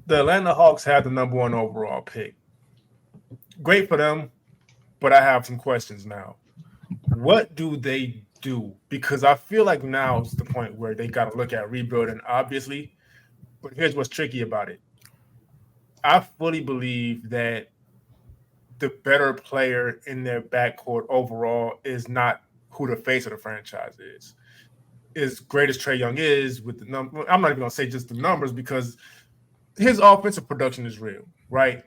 The Atlanta Hawks had the number 1 overall pick. Great for them, but I have some questions now. What do they do? Because I feel like now is the point where they got to look at rebuilding, obviously. But here's what's tricky about it. I fully believe that the better player in their backcourt overall is not who the face of the franchise is. As great as Trae Young is with the number, I'm not even going to say just the numbers because his offensive production is real, right?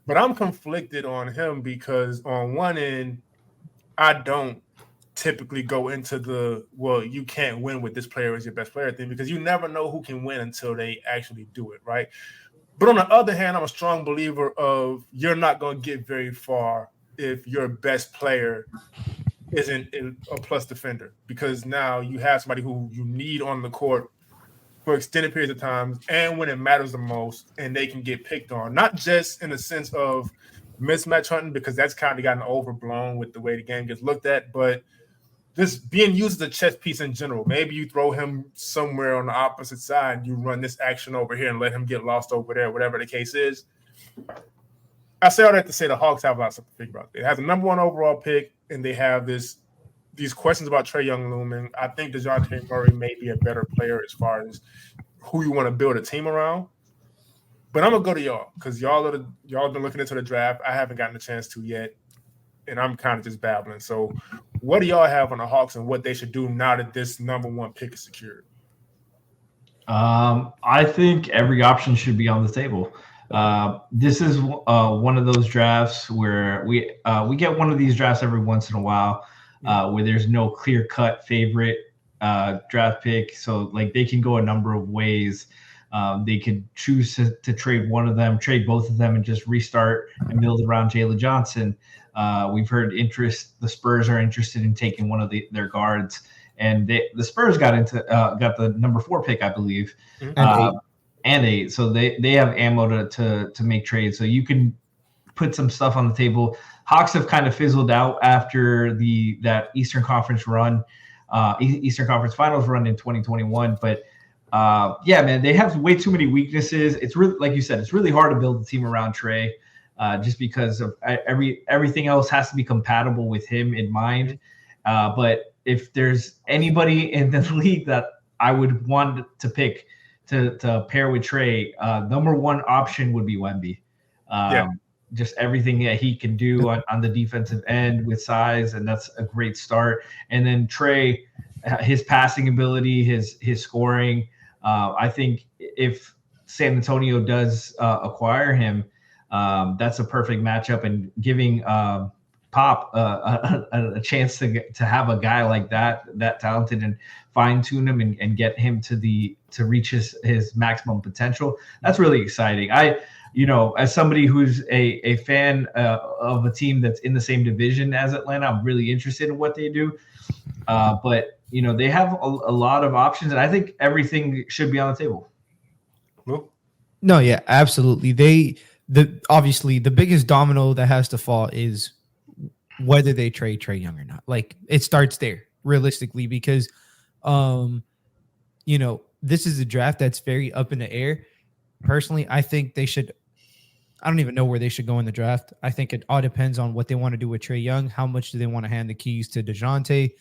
But I'm conflicted on him because on one end, I don't typically go into you can't win with this player as your best player thing because you never know who can win until they actually do it, right? But on the other hand, I'm a strong believer of you're not going to get very far if your best player isn't a plus defender because now you have somebody who you need on the court for extended periods of time and when it matters the most, and they can get picked on, not just in the sense of mismatch hunting because that's kind of gotten overblown with the way the game gets looked at, but just being used as a chess piece in general. Maybe you throw him somewhere on the opposite side, you run this action over here and let him get lost over there, whatever the case is. I say all that to say the Hawks have a lot of stuff to figure out. They have the number 1 overall pick, and they have these questions about Trae Young looming. I think DeJounte Murray may be a better player as far as who you want to build a team around. But I'm going to go to y'all because y'all have been looking into the draft. I haven't gotten a chance to yet, and I'm kind of just babbling. So what do y'all have on the Hawks and what they should do now that this number 1 pick is secured? I think every option should be on the table. This is one of those drafts where we get one of these drafts every once in a while where there's no clear-cut favorite draft pick. So like they can go a number of ways. They could choose to trade one of them, trade both of them, and just restart and build around Jalen Johnson. We've heard interest. The Spurs are interested in taking one of their guards, and the Spurs got the number 4 pick, I believe, and 8. So they have ammo to make trades. So you can put some stuff on the table. Hawks have kind of fizzled out after that Eastern Conference run, Eastern Conference Finals run in 2021, but. Yeah, man, they have way too many weaknesses. It's really, like you said, it's really hard to build a team around Trae, just because of everything else has to be compatible with him in mind. But if there's anybody in the league that I would want to pick to pair with Trae, number 1 option would be Wemby. Just everything that he can do on the defensive end with size, and that's a great start. And then Trae, his passing ability, his scoring. I think if San Antonio does acquire him, that's a perfect matchup, and giving Pop a chance to have a guy like that talented and fine tune him and get him to reach his maximum potential. That's really exciting. As somebody who's a fan of a team that's in the same division as Atlanta, I'm really interested in what they do. But they have a lot of options, and I think everything should be on the table. No, yeah, absolutely. Obviously the biggest domino that has to fall is whether they trade Trae Young or not. Like it starts there realistically because, this is a draft that's very up in the air. Personally, I think they should. I don't even know where they should go in the draft. I think it all depends on what they want to do with Trae Young. How much do they want to hand the keys to DeJounte?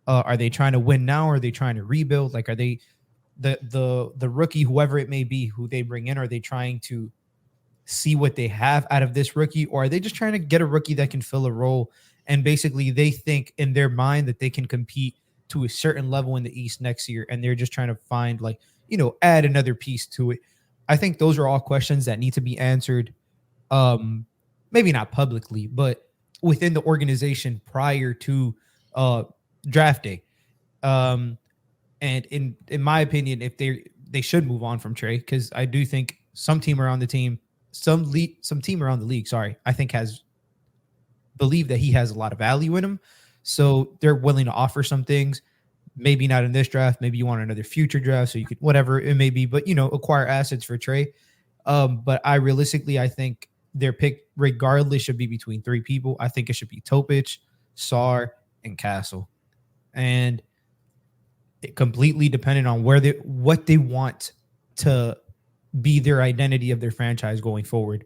Are they trying to win now? Or are they trying to rebuild? Like, are they the rookie, whoever it may be, who they bring in? Are they trying to see what they have out of this rookie? Or are they just trying to get a rookie that can fill a role? And basically they think in their mind that they can compete to a certain level in the East next year. And they're just trying to find add another piece to it. I think those are all questions that need to be answered. Maybe not publicly, but within the organization prior to draft day. And in my opinion, if they should move on from Trae, because I do think some team around the league, I think believe that he has a lot of value in him. So they're willing to offer some things, maybe not in this draft, maybe you want another future draft. So you could, whatever it may be, but acquire assets for Trae. But I think their pick regardless should be between 3 people. I think it should be Topic, Sarr, and Castle. And it completely dependent on what they want to be their identity of their franchise going forward.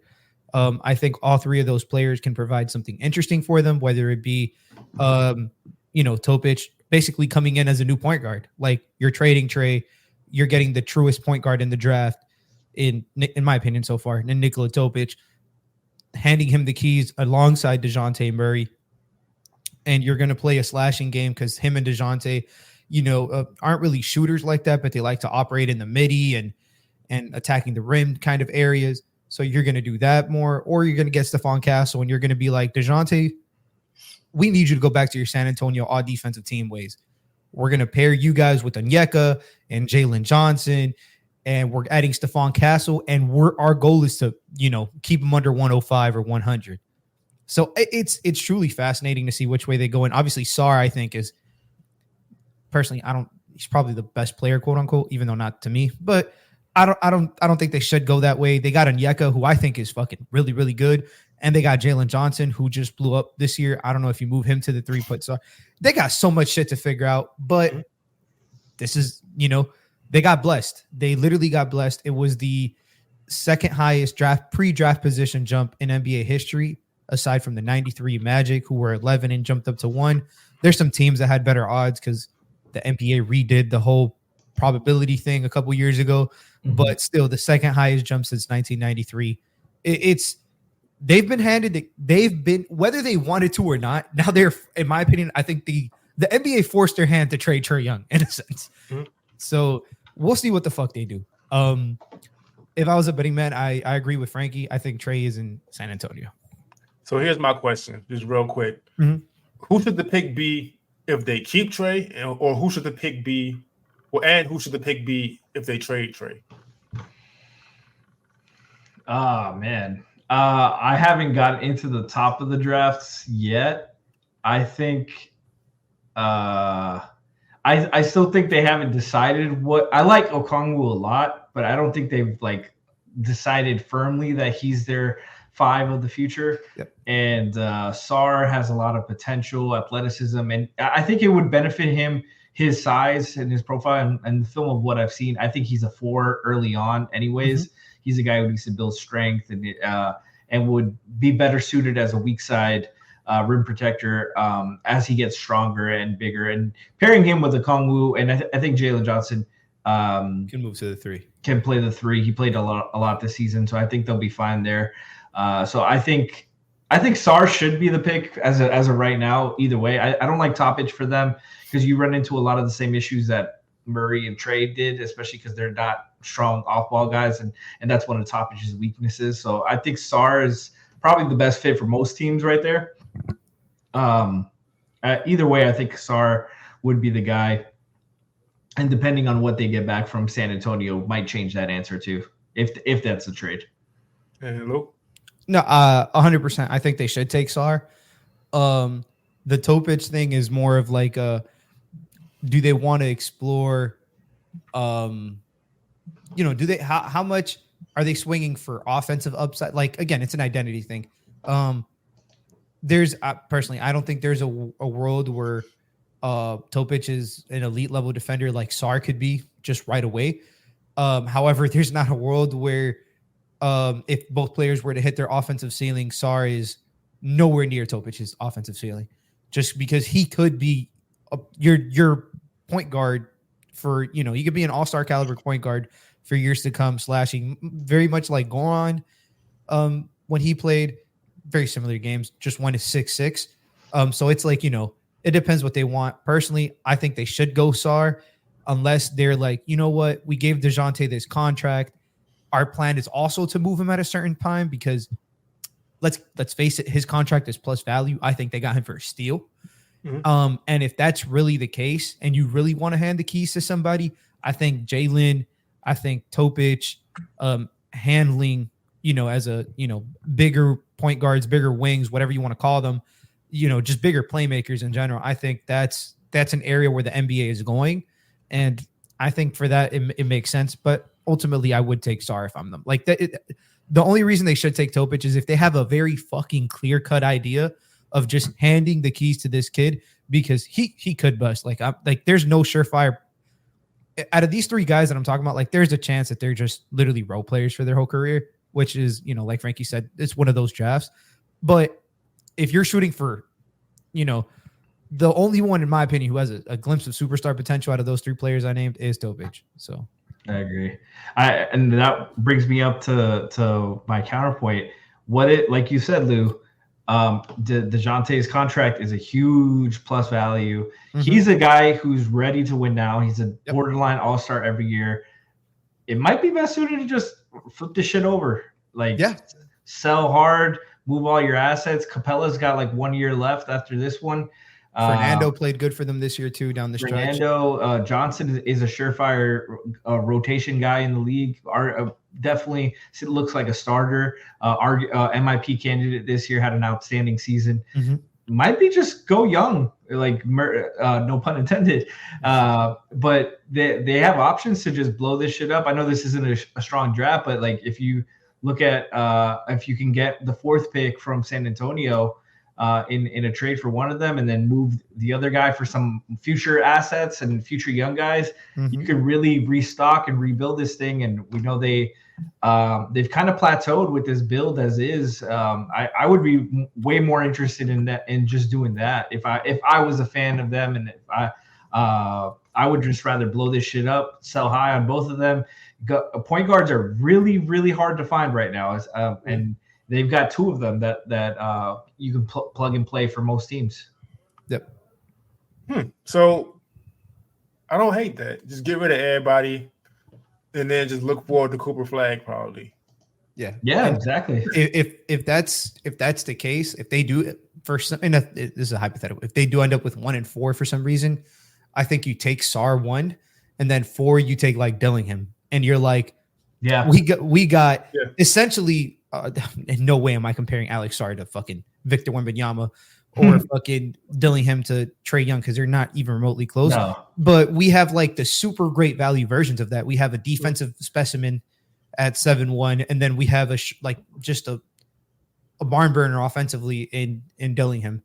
I think all three of those players can provide something interesting for them, whether it be, Topic basically coming in as a new point guard. Like, you're trading Trae, you're getting the truest point guard in the draft, in my opinion so far, and Nikola Jokic, handing him the keys alongside DeJounte Murray. And you're going to play a slashing game because him and DeJounte, aren't really shooters like that, but they like to operate in the midi and attacking the rim kind of areas. So you're going to do that more, or you're going to get Stephon Castle and you're going to be like, DeJounte, we need you to go back to your San Antonio all defensive team ways. We're going to pair you guys with Onyeka and Jalen Johnson, and we're adding Stephon Castle, and our goal is to, keep him under 105 or 100. So it's truly fascinating to see which way they go. And obviously Sarr, I think, is personally, he's probably the best player, quote unquote, even though not to me, but I don't think they should go that way. They got Onyeka, who I think is fucking really, really good. And they got Jalen Johnson, who just blew up this year. I don't know if you move him to the 3-foot. So they got so much shit to figure out, but this is, they got blessed. They literally got blessed. It was the second highest pre-draft position jump in NBA history, aside from the 93 Magic, who were 11 and jumped up to 1. There's some teams that had better odds because the NBA redid the whole probability thing a couple years ago, but still the second highest jump since 1993. They've been whether they wanted to or not. Now they're, in my opinion, I think the NBA forced their hand to trade Trae Young in a sense. So we'll see what the fuck they do. If I was a betting man, I agree with Frankie. I think Trae is in San Antonio. So here's my question, just real quick. Who should the pick be if they keep Trae, or who should the pick be? And who should the pick be if they trade Trae? Oh, man. I haven't gotten into the top of the drafts yet. I think I still think they haven't decided what – I like Okongwu a lot, but I don't think they've, decided firmly that he's their 5 of the future. Yep. And Sarr has a lot of potential, athleticism, and I think it would benefit him, his size and his profile, and the film of what I've seen. I think he's a 4 early on anyways. He's a guy who needs to build strength and would be better suited as a weak side rim protector as he gets stronger and bigger. And pairing him with Okongwu, and I think Jalen Johnson can move to the 3. Can play the 3. He played a lot this season, so I think they'll be fine there. So I think Sarr should be the pick as of right now. Either way, I don't like Topic for them because you run into a lot of the same issues that Murray and Trae did, especially because they're not strong off-ball guys, and that's one of Topic's weaknesses. So I think Sarr is probably the best fit for most teams right there. Either way, I think Sarr would be the guy, and depending on what they get back from San Antonio, might change that answer too, if that's a trade. Hello. No, 100%. I think they should take Sarr. The Topic thing is more of like do they want to explore? Do they how much are they swinging for offensive upside? Like, again, it's an identity thing. There's personally, I don't think there's a world where Topic is an elite level defender like Sarr could be just right away. However, there's not a world where if both players were to hit their offensive ceiling, Sarr is nowhere near Topic's offensive ceiling, just because he could be your point guard for, he could be an all-star caliber point guard for years to come, slashing very much like Goran when he played. Very similar games, just 1 is 6'6". So it's like, it depends what they want. Personally, I think they should go Sarr unless they're like, you know what, we gave DeJounte this contract. Our plan is also to move him at a certain time because let's face it, his contract is plus value. I think they got him for a steal. And if that's really the case and you really want to hand the keys to somebody, I think Jalen, I think Topic handling, as a, bigger point guards, bigger wings, whatever you want to call them, just bigger playmakers in general. I think that's an area where the NBA is going. And I think for that, it makes sense. But ultimately, I would take Sarr if I'm them. Like the only reason they should take Topic is if they have a very fucking clear-cut idea of just handing the keys to this kid, because he could bust. Like there's no surefire. out of these three guys that I'm talking about, like there's a chance that they're just literally role players for their whole career, which is, you know, like Frankie said, it's one of those drafts. But if you're shooting for, you know, the only one, in my opinion, who has a glimpse of superstar potential out of those three players I named is Jokic. So I agree. And that brings me up to my counterpoint. Like you said, Lou, DeJounte's contract is a huge plus value. Mm-hmm. He's a guy who's ready to win now. He's a borderline all-star every year. It might be best suited to just flip this shit over. Like, sell hard, move all your assets. Capella's got like 1 year left after this one. Fernando played good for them this year too down the stretch. Fernando Johnson is a surefire rotation guy in the league. Definitely looks like a starter. MIP candidate this year, had an outstanding season. Mm-hmm. Might be just go young, like no pun intended. But they have options to just blow this shit up. I know this isn't a strong draft, but like if you look at if you can get the 4th pick from San Antonio in a trade for one of them, and then move the other guy for some future assets and future young guys, you could really restock and rebuild this thing. And we know they've kind of plateaued with this build as is. I would be way more interested in that, in just doing that. If I was a fan of them, and if I would just rather blow this shit up, sell high on both of them. Point guards are really, really hard to find right now, and they've got 2 of them that you can plug and play for most teams. Yep. So I don't hate that. Just get rid of everybody, and then just look forward to Cooper Flag probably. Yeah. Yeah. Exactly. If that's the case, if they do this is a hypothetical. If they do end up with 1 and 4 for some reason, I think you take Sar 1, and then 4 you take like Dillingham, and you're like, we got essentially. In no way am I comparing Alex Sarr to fucking Victor Wembanyama or fucking Dillingham to Trae Young, because they're not even remotely close. No. But we have like the super great value versions of that. We have a defensive specimen at 7-1, and then we have just a barn burner offensively in Dillingham.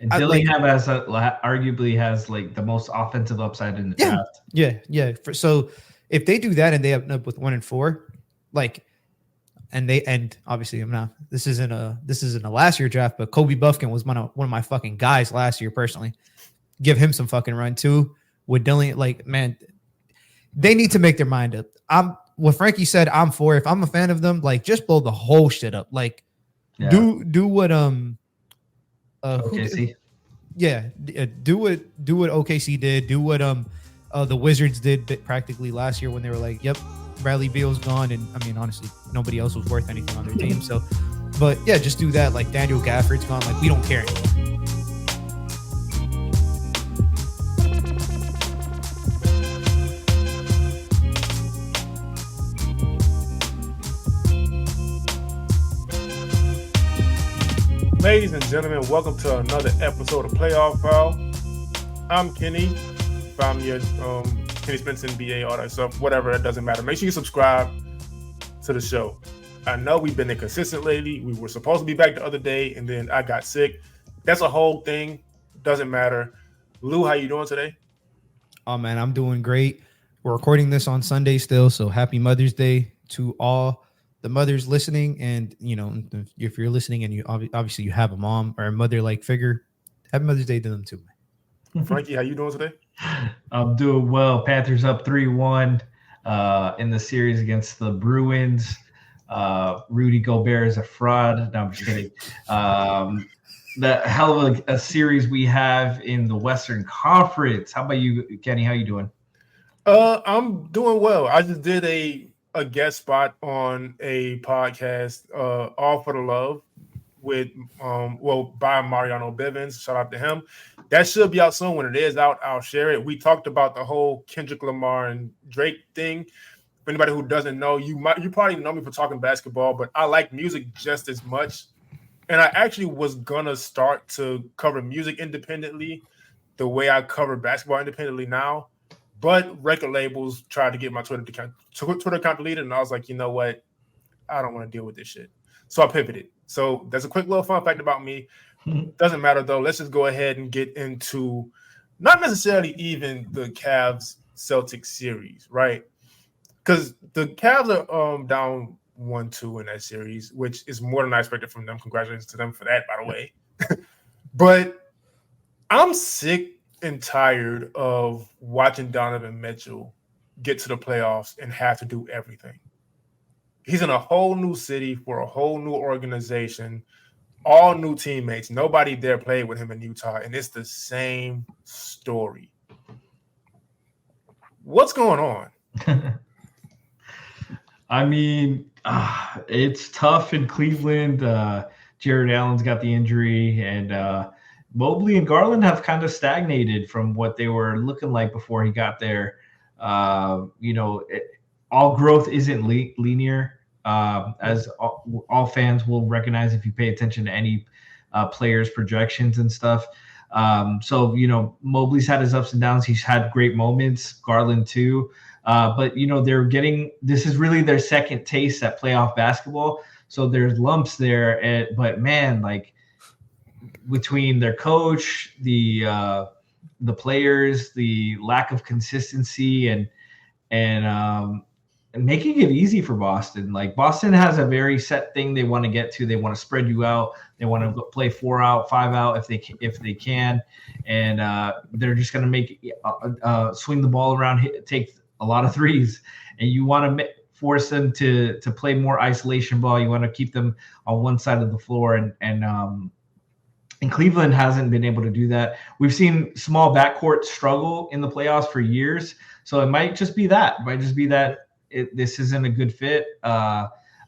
And Dillingham arguably has like the most offensive upside in the draft. Yeah. So if they do that and they end up with 1 and 4, like. And obviously this isn't a last year draft, but Kobe Buffkin was one of my fucking guys last year personally. Give him some fucking run too. With Dylan, like, man, they need to make their mind up. What Frankie said, I'm for. If I'm a fan of them, like, just blow the whole shit up. Like, do what OKC. Do what OKC did. Do what the Wizards did practically last year when they were like, yep, Bradley Beal's gone, and I mean, honestly, nobody else was worth anything on their team. So, but yeah, just do that. Like, Daniel Gafford's gone. Like, we don't care anymore. Ladies and gentlemen, welcome to another episode of Playoff Foul. I'm Kenny. I'm your Kenny Spence NBA, all that stuff, whatever, it doesn't matter. Make sure you subscribe to the show. I know we've been inconsistent lately. We were supposed to be back the other day, and then I got sick. That's a whole thing. Doesn't matter. Lou, how you doing today? Oh, man, I'm doing great. We're recording this on Sunday still, so happy Mother's Day to all the mothers listening. And, you know, if you're listening and you obviously you have a mom or a mother-like figure, happy Mother's Day to them too. Frankie, how you doing today? I'm doing well. Panthers up 3-1 in the series against the Bruins. Rudy Gobert is a fraud. No, I'm just kidding. The hell of a series we have in the Western Conference. How about you, Kenny? How you doing? I'm doing well. I just did a guest spot on a podcast, All for the Love, with by Mariano Bivens. Shout out to him. That should be out soon. When it is out, I'll share it. We talked about the whole Kendrick Lamar and Drake thing. For anybody who doesn't know, you probably know me for talking basketball, but I like music just as much. And I actually was gonna start to cover music independently, the way I cover basketball independently now. But record labels tried to get my Twitter account deleted, and I was like, you know what? I don't want to deal with this shit. So I pivoted. So that's a quick little fun fact about me. Doesn't matter though. Let's just go ahead and get into not necessarily even the Cavs Celtics series, right? Because the Cavs are down 1-2 in that series, which is more than I expected from them. Congratulations to them for that, by the way. But I'm sick and tired of watching Donovan Mitchell get to the playoffs and have to do everything. He's in a whole new city for a whole new organization, all new teammates. Nobody there played with him in Utah, and it's the same story. What's going on? I mean, it's tough in Cleveland. Jared Allen's got the injury, and Mobley and Garland have kind of stagnated from what they were looking like before he got there. All growth isn't linear, as all fans will recognize if you pay attention to any players' projections and stuff. So Mobley's had his ups and downs. He's had great moments. Garland too. But this is really their second taste at playoff basketball. So there's lumps there. But man, like between their coach, the players, the lack of consistency and making it easy for Boston. Like Boston has a very set thing they want to get to. They want to spread you out. They want to play 4 out, 5 out if they can, and they're just going to make swing the ball around, take a lot of threes, and you want to force them to play more isolation ball. You want to keep them on one side of the floor, and Cleveland hasn't been able to do that. We've seen small backcourt struggle in the playoffs for years, so it might just be that. This isn't a good fit.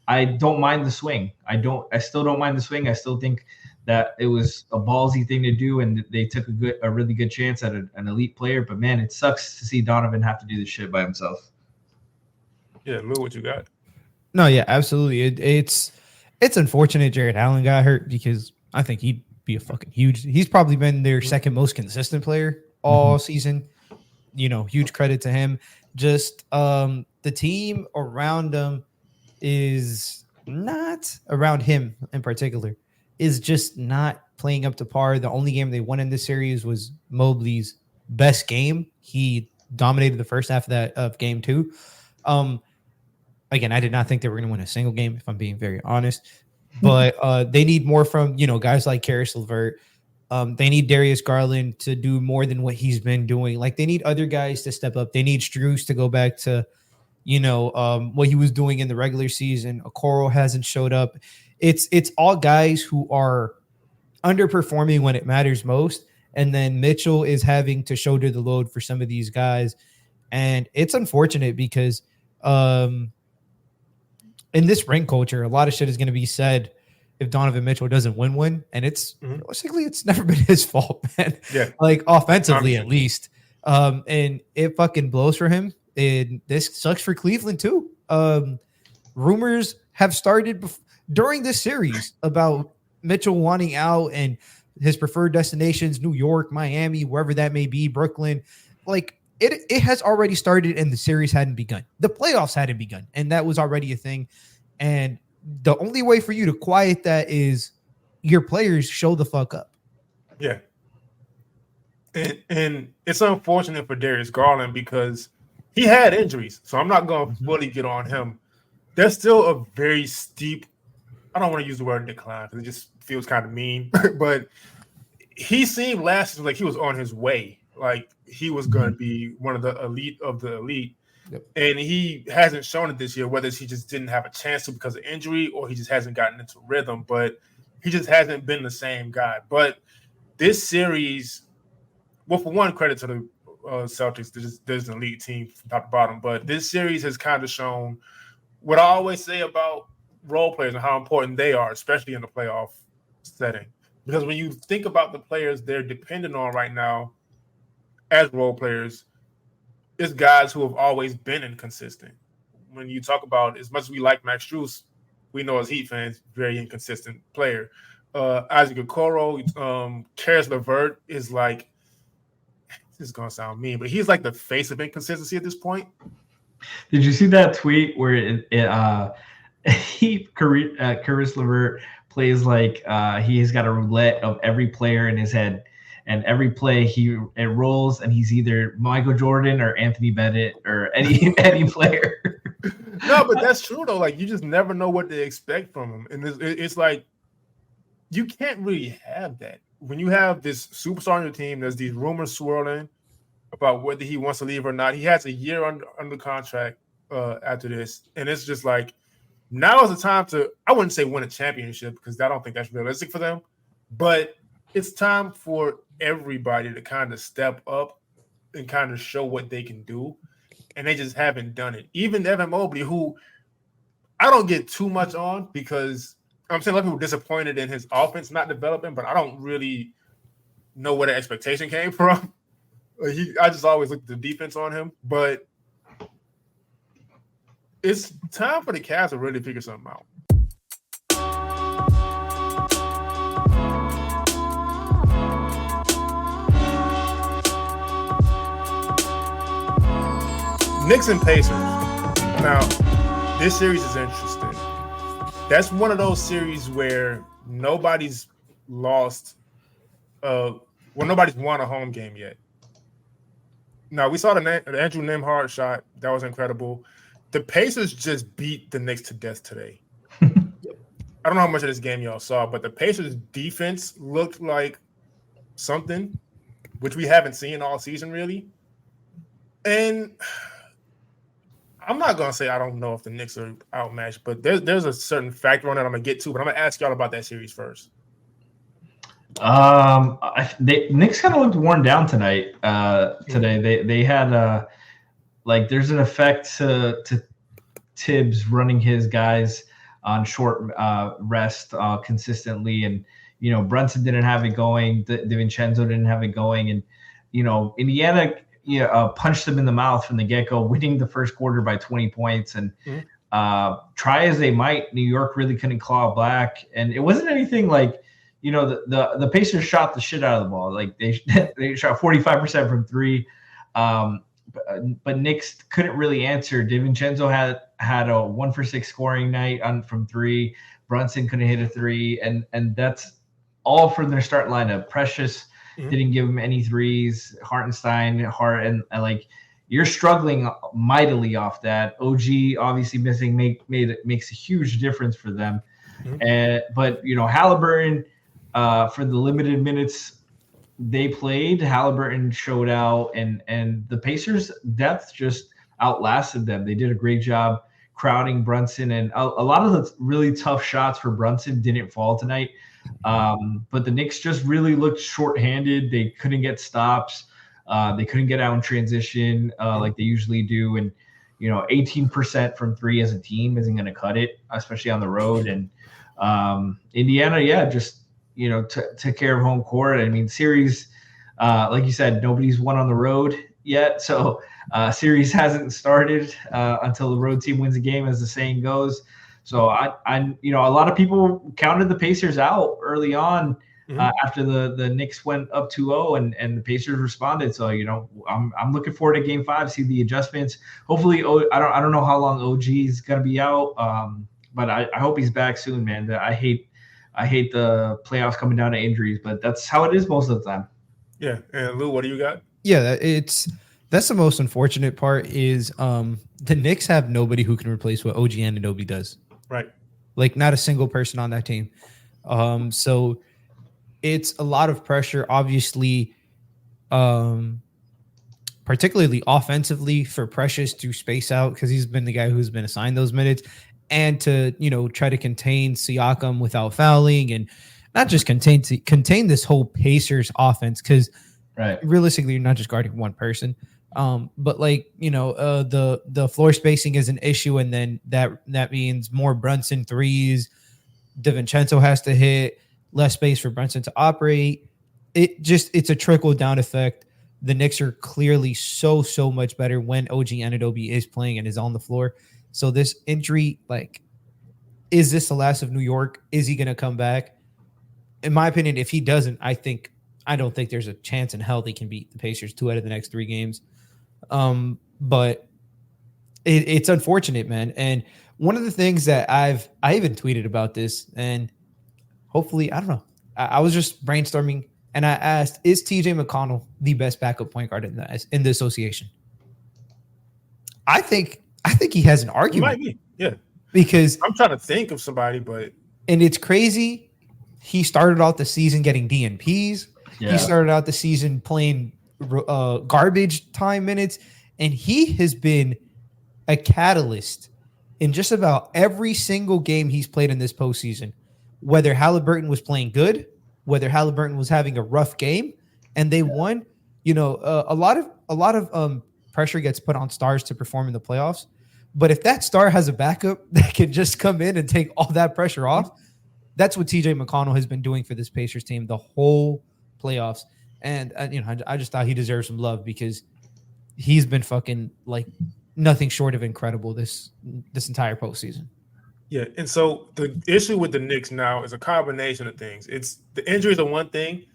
I don't mind the swing. I still don't mind the swing. I still think that it was a ballsy thing to do, and they took a really good chance at an elite player. But man, it sucks to see Donovan have to do this shit by himself. Yeah, Lou, what you got? No, yeah, absolutely. It's unfortunate Jared Allen got hurt because I think he'd be a fucking huge. He's probably been their second most consistent player all season. Huge credit to him. Just the team around him is not around him in particular is just not playing up to par. The only game they won in this series was Mobley's best game. He dominated the first half of game 2. Again, I did not think they were going to win a single game, if I'm being very honest. But they need more from guys like Tyrese Haliburton. They need Darius Garland to do more than what he's been doing. Like they need other guys to step up. They need Strus to go back to what he was doing in the regular season. Okoro hasn't showed up. It's all guys who are underperforming when it matters most. And then Mitchell is having to shoulder the load for some of these guys. And it's unfortunate because in this ring culture, a lot of shit is going to be said if Donovan Mitchell doesn't win. And it's basically, it's never been his fault, man. Yeah. Like offensively, at least. And it fucking blows for him. And this sucks for Cleveland too. Rumors have started during this series about Mitchell wanting out and his preferred destinations, New York, Miami, wherever that may be, Brooklyn. Like it has already started and the series hadn't begun. The playoffs hadn't begun. And that was already a thing. And the only way for you to quiet that is your players show the fuck up. Yeah. And it's unfortunate for Darius Garland because he had injuries. So I'm not going to fully get on him. There's still a very steep, I don't want to use the word decline because it just feels kind of mean, but he seemed last season like he was on his way. Like he was going to be one of the elite of the elite. Yep. And he hasn't shown it this year, whether he just didn't have a chance to because of injury or he just hasn't gotten into rhythm, but he just hasn't been the same guy. But this series, well, for one, credit to the Celtics, there's an elite team from top to bottom, but this series has kind of shown what I always say about role players and how important they are, especially in the playoff setting. Because when you think about the players they're dependent on right now as role players, it's guys who have always been inconsistent. When you talk about, as much as we like Max Strus, we know as Heat fans, very inconsistent player. Isaac Okoro, Tyrese Haliburton is like, this is going to sound mean, but he's like the face of inconsistency at this point. Did you see that tweet where Tyrese Haliburton plays like he's got a roulette of every player in his head, and every play it rolls, and he's either Michael Jordan or Anthony Bennett or any player. No, but that's true though. Like you just never know what to expect from him, and it's like you can't really have that when you have this superstar on your team. There's these rumors swirling about whether he wants to leave or not. He has a year under contract after this, and it's just like now is the time to. I wouldn't say win a championship because I don't think that's realistic for them, but it's time for everybody to kind of step up and kind of show what they can do. And they just haven't done it. Even Evan Mobley, who I don't get too much on because I'm saying a lot of people disappointed in his offense not developing, but I don't really know where the expectation came from. I just always look at the defense on him. But it's time for the Cavs to really figure something out. Knicks and Pacers. Now, this series is interesting. That's one of those series where nobody's lost, nobody's won a home game yet. Now, we saw the Andrew Nembhard shot. That was incredible. The Pacers just beat the Knicks to death today. I don't know how much of this game y'all saw, but the Pacers' defense looked like something, which we haven't seen all season, really. And I'm not going to say I don't know if the Knicks are outmatched, but there's a certain factor on that I'm going to get to, but I'm going to ask y'all about that series first. Knicks kind of looked worn down tonight. Today they had there's an effect to Tibbs running his guys on short rest consistently, and Brunson didn't have it going, DiVincenzo didn't have it going, and Indiana punched them in the mouth from the get-go, winning the first quarter by 20 points. And try as they might, New York really couldn't claw back. And it wasn't anything like, the Pacers shot the shit out of the ball. Like they shot 45% from three. But Knicks couldn't really answer. DiVincenzo had a 1-for-6 scoring night from three. Brunson couldn't hit a three. And that's all from their start lineup. Precious didn't give him any threes. Hartenstein, and like you're struggling mightily off that. OG obviously missing makes a huge difference for them. But Haliburton, for the limited minutes they played, Haliburton showed out, and the Pacers' depth just outlasted them. They did a great job crowding Brunson, and a lot of the really tough shots for Brunson didn't fall tonight. But the Knicks just really looked shorthanded. They couldn't get stops. They couldn't get out in transition like they usually do. And 18% from three as a team isn't going to cut it, especially on the road. And Indiana, just took care of home court. I mean, series, like you said, nobody's won on the road yet, so series hasn't started until the road team wins a game, as the saying goes. So I a lot of people counted the Pacers out early on after the Knicks went up 2-0 and the Pacers responded. So I'm looking forward to Game 5, see the adjustments. Hopefully, I don't know how long OG is gonna be out, but I hope he's back soon, man. I hate the playoffs coming down to injuries, but that's how it is most of the time. Yeah, and Lou, what do you got? Yeah, that's the most unfortunate part is the Knicks have nobody who can replace what OG Anunoby does. Right. Like not a single person on that team. So it's a lot of pressure, obviously, particularly offensively for Precious to space out because he's been the guy who's been assigned those minutes, and to try to contain Siakam without fouling, and not just contain this whole Pacers offense because realistically you're not just guarding one person. But the floor spacing is an issue, and then that means more Brunson threes. DiVincenzo has to hit, less space for Brunson to operate. It's a trickle down effect. The Knicks are clearly so much better when OG Anunoby is playing and is on the floor. So this injury, is this the last of New York? Is he going to come back? In my opinion, if he doesn't, I don't think there's a chance in hell they can beat the Pacers 2 out of the next 3 games. But it's unfortunate, man. And one of the things that I even tweeted about this, and hopefully, I don't know, I was just brainstorming and I asked, "Is T.J. McConnell the best backup point guard in the association?" I think he has an He argument. might be, yeah. Because I'm trying to think of somebody, but it's crazy. He started out the season getting DNPs. Yeah. He started out the season playing garbage time minutes, and he has been a catalyst in just about every single game he's played in this postseason. Whether Haliburton was playing good, whether Haliburton was having a rough game, and they won. You know, a lot of pressure gets put on stars to perform in the playoffs. But if that star has a backup that can just come in and take all that pressure off, that's what TJ McConnell has been doing for this Pacers team the whole playoffs. And I just thought he deserves some love because he's been fucking like nothing short of incredible this entire postseason. Yeah, and so the issue with the Knicks now is a combination of things. It's the injuries are one thing.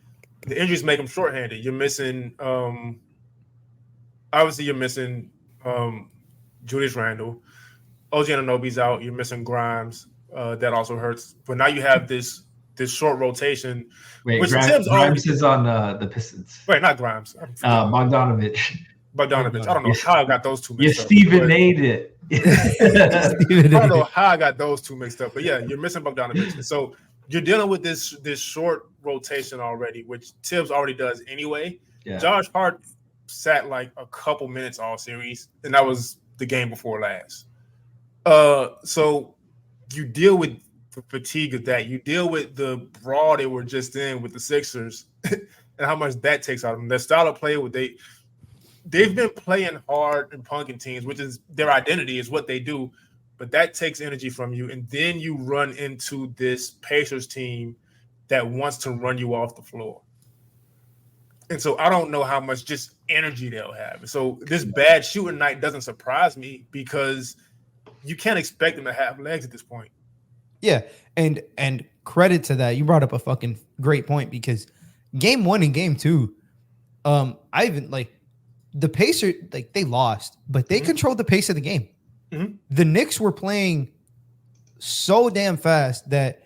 The injuries make them shorthanded. You're missing, obviously, you're missing Julius Randle. OG Anunoby's out. You're missing Grimes. That also hurts. But now you have this short rotation. Wait, which Grimes is on the Pistons. Right, not Grimes. Bogdanovich. I don't know how I got those two mixed up. You Stephen A'd it. I don't know how I got those two mixed up. But yeah, you're missing Bogdanovich. And so you're dealing with this short rotation already, which Tibbs already does anyway. Yeah. Josh Hart sat like a couple minutes all series, and that was the game before last. So you deal with the fatigue of that. You deal with the brawl they were just in with the Sixers and how much that takes out of them. Their style of play, they've been playing hard and punking teams, which is their identity, is what they do. But that takes energy from you. And then you run into this Pacers team that wants to run you off the floor. And so I don't know how much just energy they'll have. So this bad shooting night doesn't surprise me because you can't expect them to have legs at this point. Yeah, and credit to that. You brought up a fucking great point because game 1 and game 2, I even like the Pacers, like they lost, but they controlled the pace of the game. Mm-hmm. The Knicks were playing so damn fast that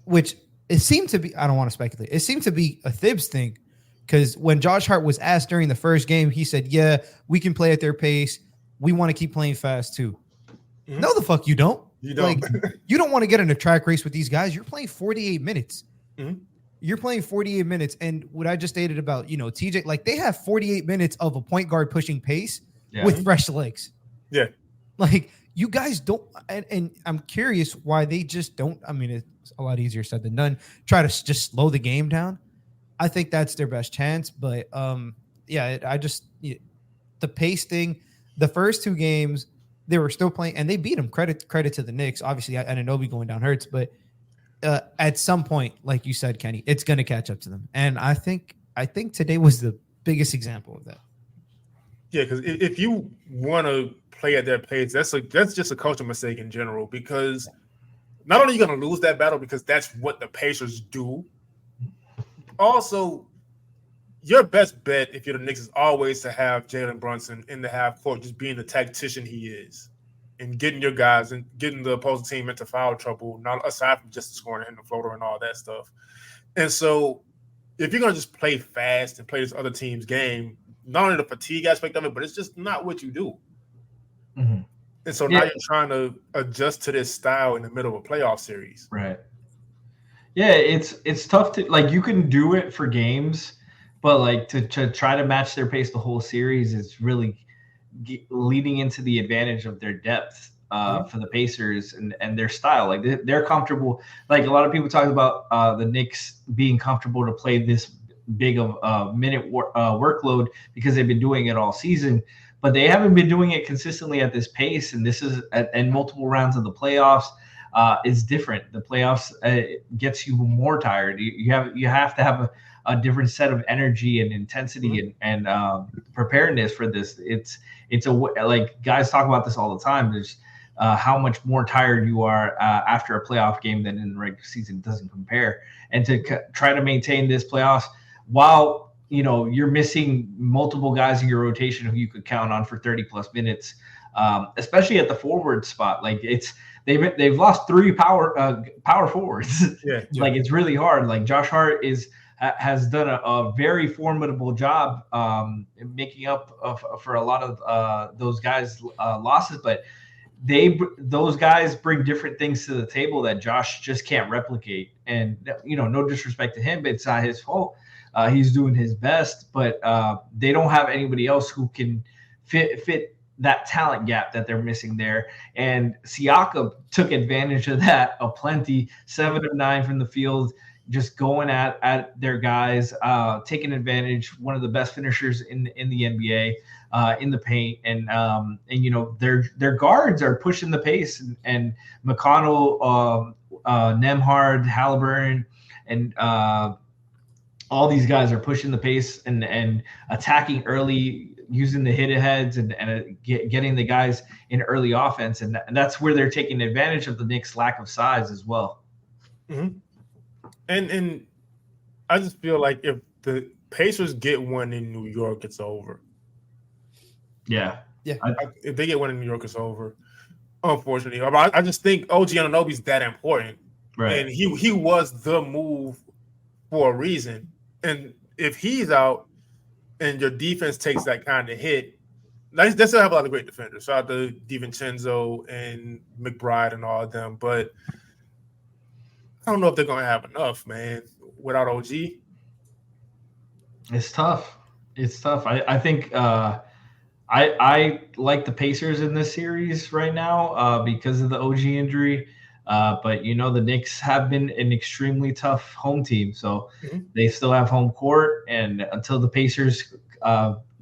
which it seemed to be, I don't want to speculate, it seemed to be a Thibs thing because when Josh Hart was asked during the first game, he said, yeah, we can play at their pace. We want to keep playing fast too. Mm-hmm. No, the fuck you don't. You don't. Like, you don't want to get in a track race with these guys. You're playing 48 minutes. Mm-hmm. You're playing 48 minutes. And what I just stated about, TJ, like they have 48 minutes of a point guard pushing pace with fresh legs. Yeah. Like you guys don't, and I'm curious why they just don't. I mean, it's a lot easier said than done. Try to just slow the game down. I think that's their best chance. But the pace thing, the first 2 games, they were still playing, and they beat them. Credit to the Knicks. Obviously, Anunoby going down hurts, but at some point, like you said, Kenny, it's going to catch up to them. And I think today was the biggest example of that. Yeah, because if you want to play at their pace, that's just a culture mistake in general. Because not only are you going to lose that battle because that's what the Pacers do. Also, your best bet if you're the Knicks is always to have Jalen Brunson in the half court, just being the tactician he is, and getting your guys and getting the opposing team into foul trouble, not aside from just scoring and the floater and all that stuff. And so if you're going to just play fast and play this other team's game, not only the fatigue aspect of it, but it's just not what you do. Mm-hmm. And so now you're trying to adjust to this style in the middle of a playoff series. Right. Yeah, it's tough to, like, you can do it for games, but like to try to match their pace the whole series is really leading into the advantage of their depth for the Pacers and their style. Like they're comfortable. Like a lot of people talk about the Knicks being comfortable to play this big of minute workload because they've been doing it all season, but they haven't been doing it consistently at this pace. And this is and multiple rounds of the playoffs is different. The playoffs gets you more tired. You have to have a different set of energy and intensity and preparedness for this. It's like guys talk about this all the time. There's how much more tired you are after a playoff game than in the regular season. It doesn't compare. And to try to maintain this playoffs while you're missing multiple guys in your rotation who you could count on for 30 plus minutes, especially at the forward spot. Like they've lost 3 power forwards. Yeah. Like it's really hard. Like Josh Hart has done a very formidable job making up for a lot of those guys' losses, but those guys bring different things to the table that Josh just can't replicate. And no disrespect to him, but it's not his fault. He's doing his best, but they don't have anybody else who can fit that talent gap that they're missing there. And Siakam took advantage of that aplenty. 7 of 9 from the field, just going at their guys, taking advantage. One of the best finishers in the NBA. In the paint, and their guards are pushing the pace, and McConnell, Nembhard, Haliburton, and all these guys are pushing the pace and attacking early, using the hit aheads and getting the guys in early offense, and that's where they're taking advantage of the Knicks' lack of size as well. Mm-hmm. And I just feel like if the Pacers get one in New York, it's over. Yeah. If they get one in New York, it's over. Unfortunately, I just think OG Anunoby's that important, right? And he was the move for a reason. And if he's out, and your defense takes that kind of hit, they still have a lot of great defenders. Shout out to DiVincenzo and McBride and all of them, but I don't know if they're going to have enough, man, without OG. It's tough. I think. I like the Pacers in this series right now because of the OG injury. But, the Knicks have been an extremely tough home team. So they still have home court. And until the Pacers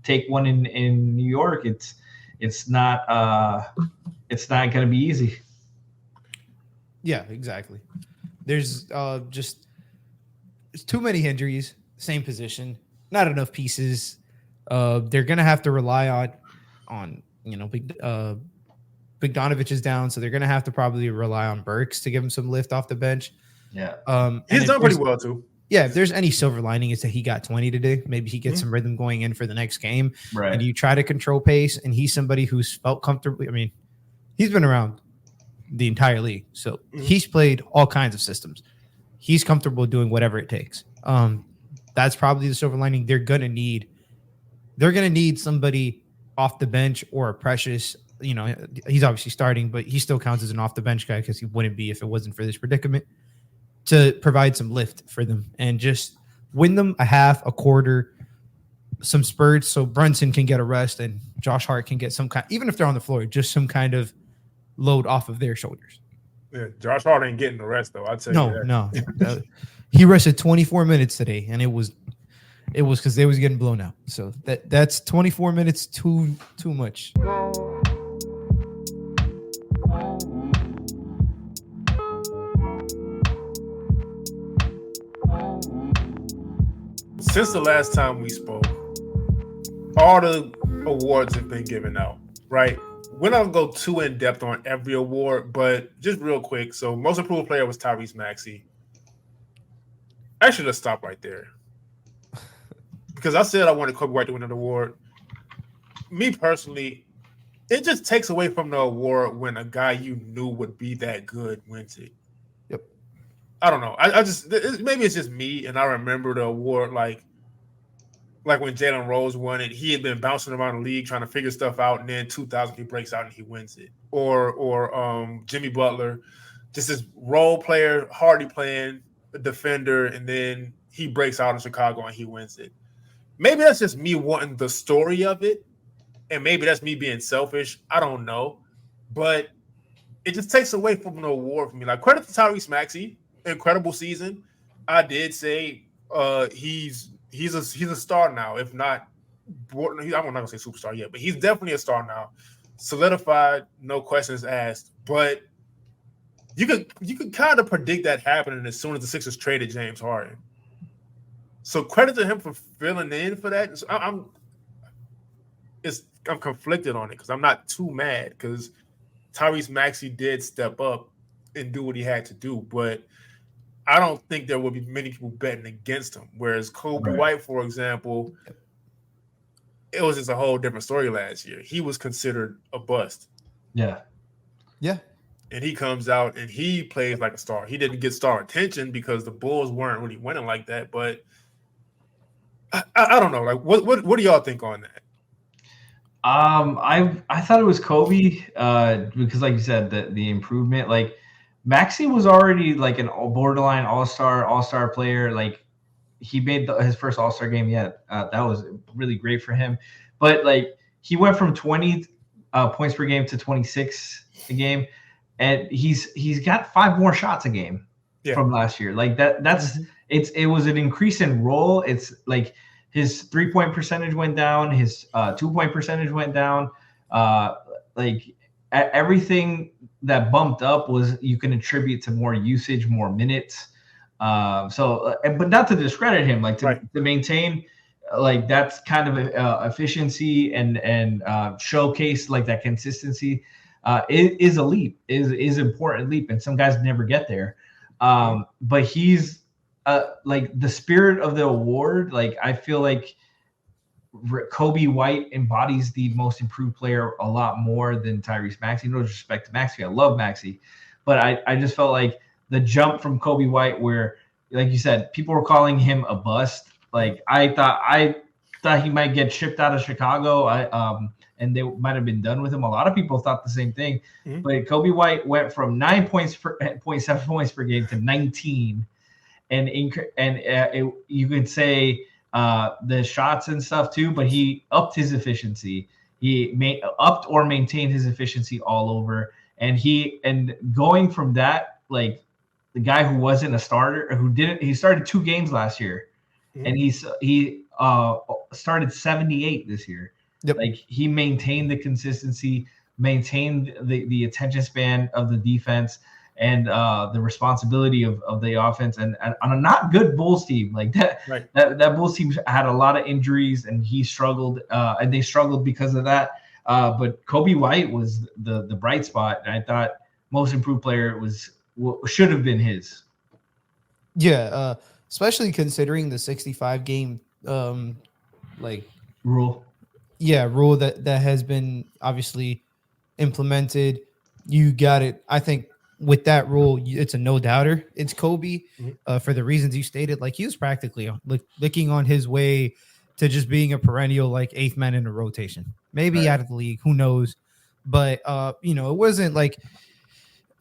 take one in New York, it's not going to be easy. Yeah, exactly. There's just too many injuries, same position, not enough pieces. They're gonna have to rely on Bogdanovic is down, so they're gonna have to probably rely on Burks to give him some lift off the bench. Yeah, he's done pretty well too. Yeah, if there's any silver lining, it's that he got 20 today. Maybe he gets some rhythm going in for the next game. Right. And you try to control pace, and he's somebody who's felt comfortable. I mean, he's been around the entire league, so he's played all kinds of systems. He's comfortable doing whatever it takes. That's probably the silver lining. They're gonna need somebody off the bench or a Precious. He's obviously starting, but he still counts as an off the bench guy because he wouldn't be if it wasn't for this predicament, to provide some lift for them and just win them a half, a quarter, some spurts so Brunson can get a rest and Josh Hart can get some kind, even if they're on the floor, just some kind of load off of their shoulders. Yeah, Josh Hart ain't getting the rest though. I'd say no. He rested 24 minutes today, and it was because they was getting blown out. So that's 24 minutes too much. Since the last time we spoke, all the awards have been given out, right? We're not going to go too in-depth on every award, but just real quick. So most improved player was Tyrese Maxey. Actually, let's stop right there. Because I said I wanted Kobe White to win an award. Me personally, it just takes away from the award when a guy you knew would be that good wins it. Yep. I don't know. Maybe it's just me, and I remember the award like when Jalen Rose won it. He had been bouncing around the league trying to figure stuff out, and then 2000 he breaks out and he wins it. Or Jimmy Butler, just this role player, hardly playing a defender, and then he breaks out in Chicago and he wins it. Maybe that's just me wanting the story of it, and maybe that's me being selfish. I don't know, but it just takes away from the award for me. Like, credit to Tyrese Maxey, incredible season. I did say he's a star now, if not. I'm not gonna say superstar yet, but he's definitely a star now, solidified, no questions asked. But you could kind of predict that happening as soon as the Sixers traded James Harden. So credit to him for filling in for that. So I'm conflicted on it because I'm not too mad because Tyrese Maxey did step up and do what he had to do, but I don't think there will be many people betting against him. Whereas Kobe White, for example, it was just a whole different story last year. He was considered a bust. Yeah. Yeah. and he comes out and he plays like a star. He didn't get star attention because the Bulls weren't really winning like that. But I don't know. Like, what do y'all think on that? I thought it was Kobe because, like you said, the improvement. Like Maxey was already like an borderline all-star player. Like he made his first all-star game yet. That was really great for him. But like he went from 20 points per game to 26 a game, and he's got 5 more shots a game from last year. Like that's it was an increase in role. It's like his 3-point percentage went down, his 2-point percentage went down. Like everything that bumped up was you can attribute to more usage, more minutes. But not to discredit him, like to maintain, like that's kind of efficiency and showcase like that consistency is a leap, is important leap, and some guys never get there. But he's like the spirit of the award. Like I feel like Kobe White embodies the most improved player a lot more than Tyrese Maxey. No disrespect to Maxey, I love Maxey, but I just felt like the jump from Kobe White, where like you said, people were calling him a bust. Like I thought he might get shipped out of Chicago. And they might have been done with him. A lot of people thought the same thing. But Kobe White went from 9.7 points per game to 19. And you could say the shots and stuff too, but he upped his efficiency. He upped or maintained his efficiency all over. And going from that, like the guy who wasn't a starter, he started 2 games last year, and he started 78 this year. Yep. Like he maintained the consistency, maintained the attention span of the defense, and the responsibility of the offense, and on a not good Bulls team like that. Right. That Bulls team had a lot of injuries, and he struggled, and they struggled because of that. But Kobe White was the bright spot, and I thought most improved player should have been his. Yeah, especially considering the 65 game like rule. Yeah, rule that has been obviously implemented. You got it. I think with that rule, it's a no doubter. It's Kobe for the reasons you stated. Like he was practically licking on his way to just being a perennial like 8th man in a rotation. Maybe out of the league, who knows? But it wasn't like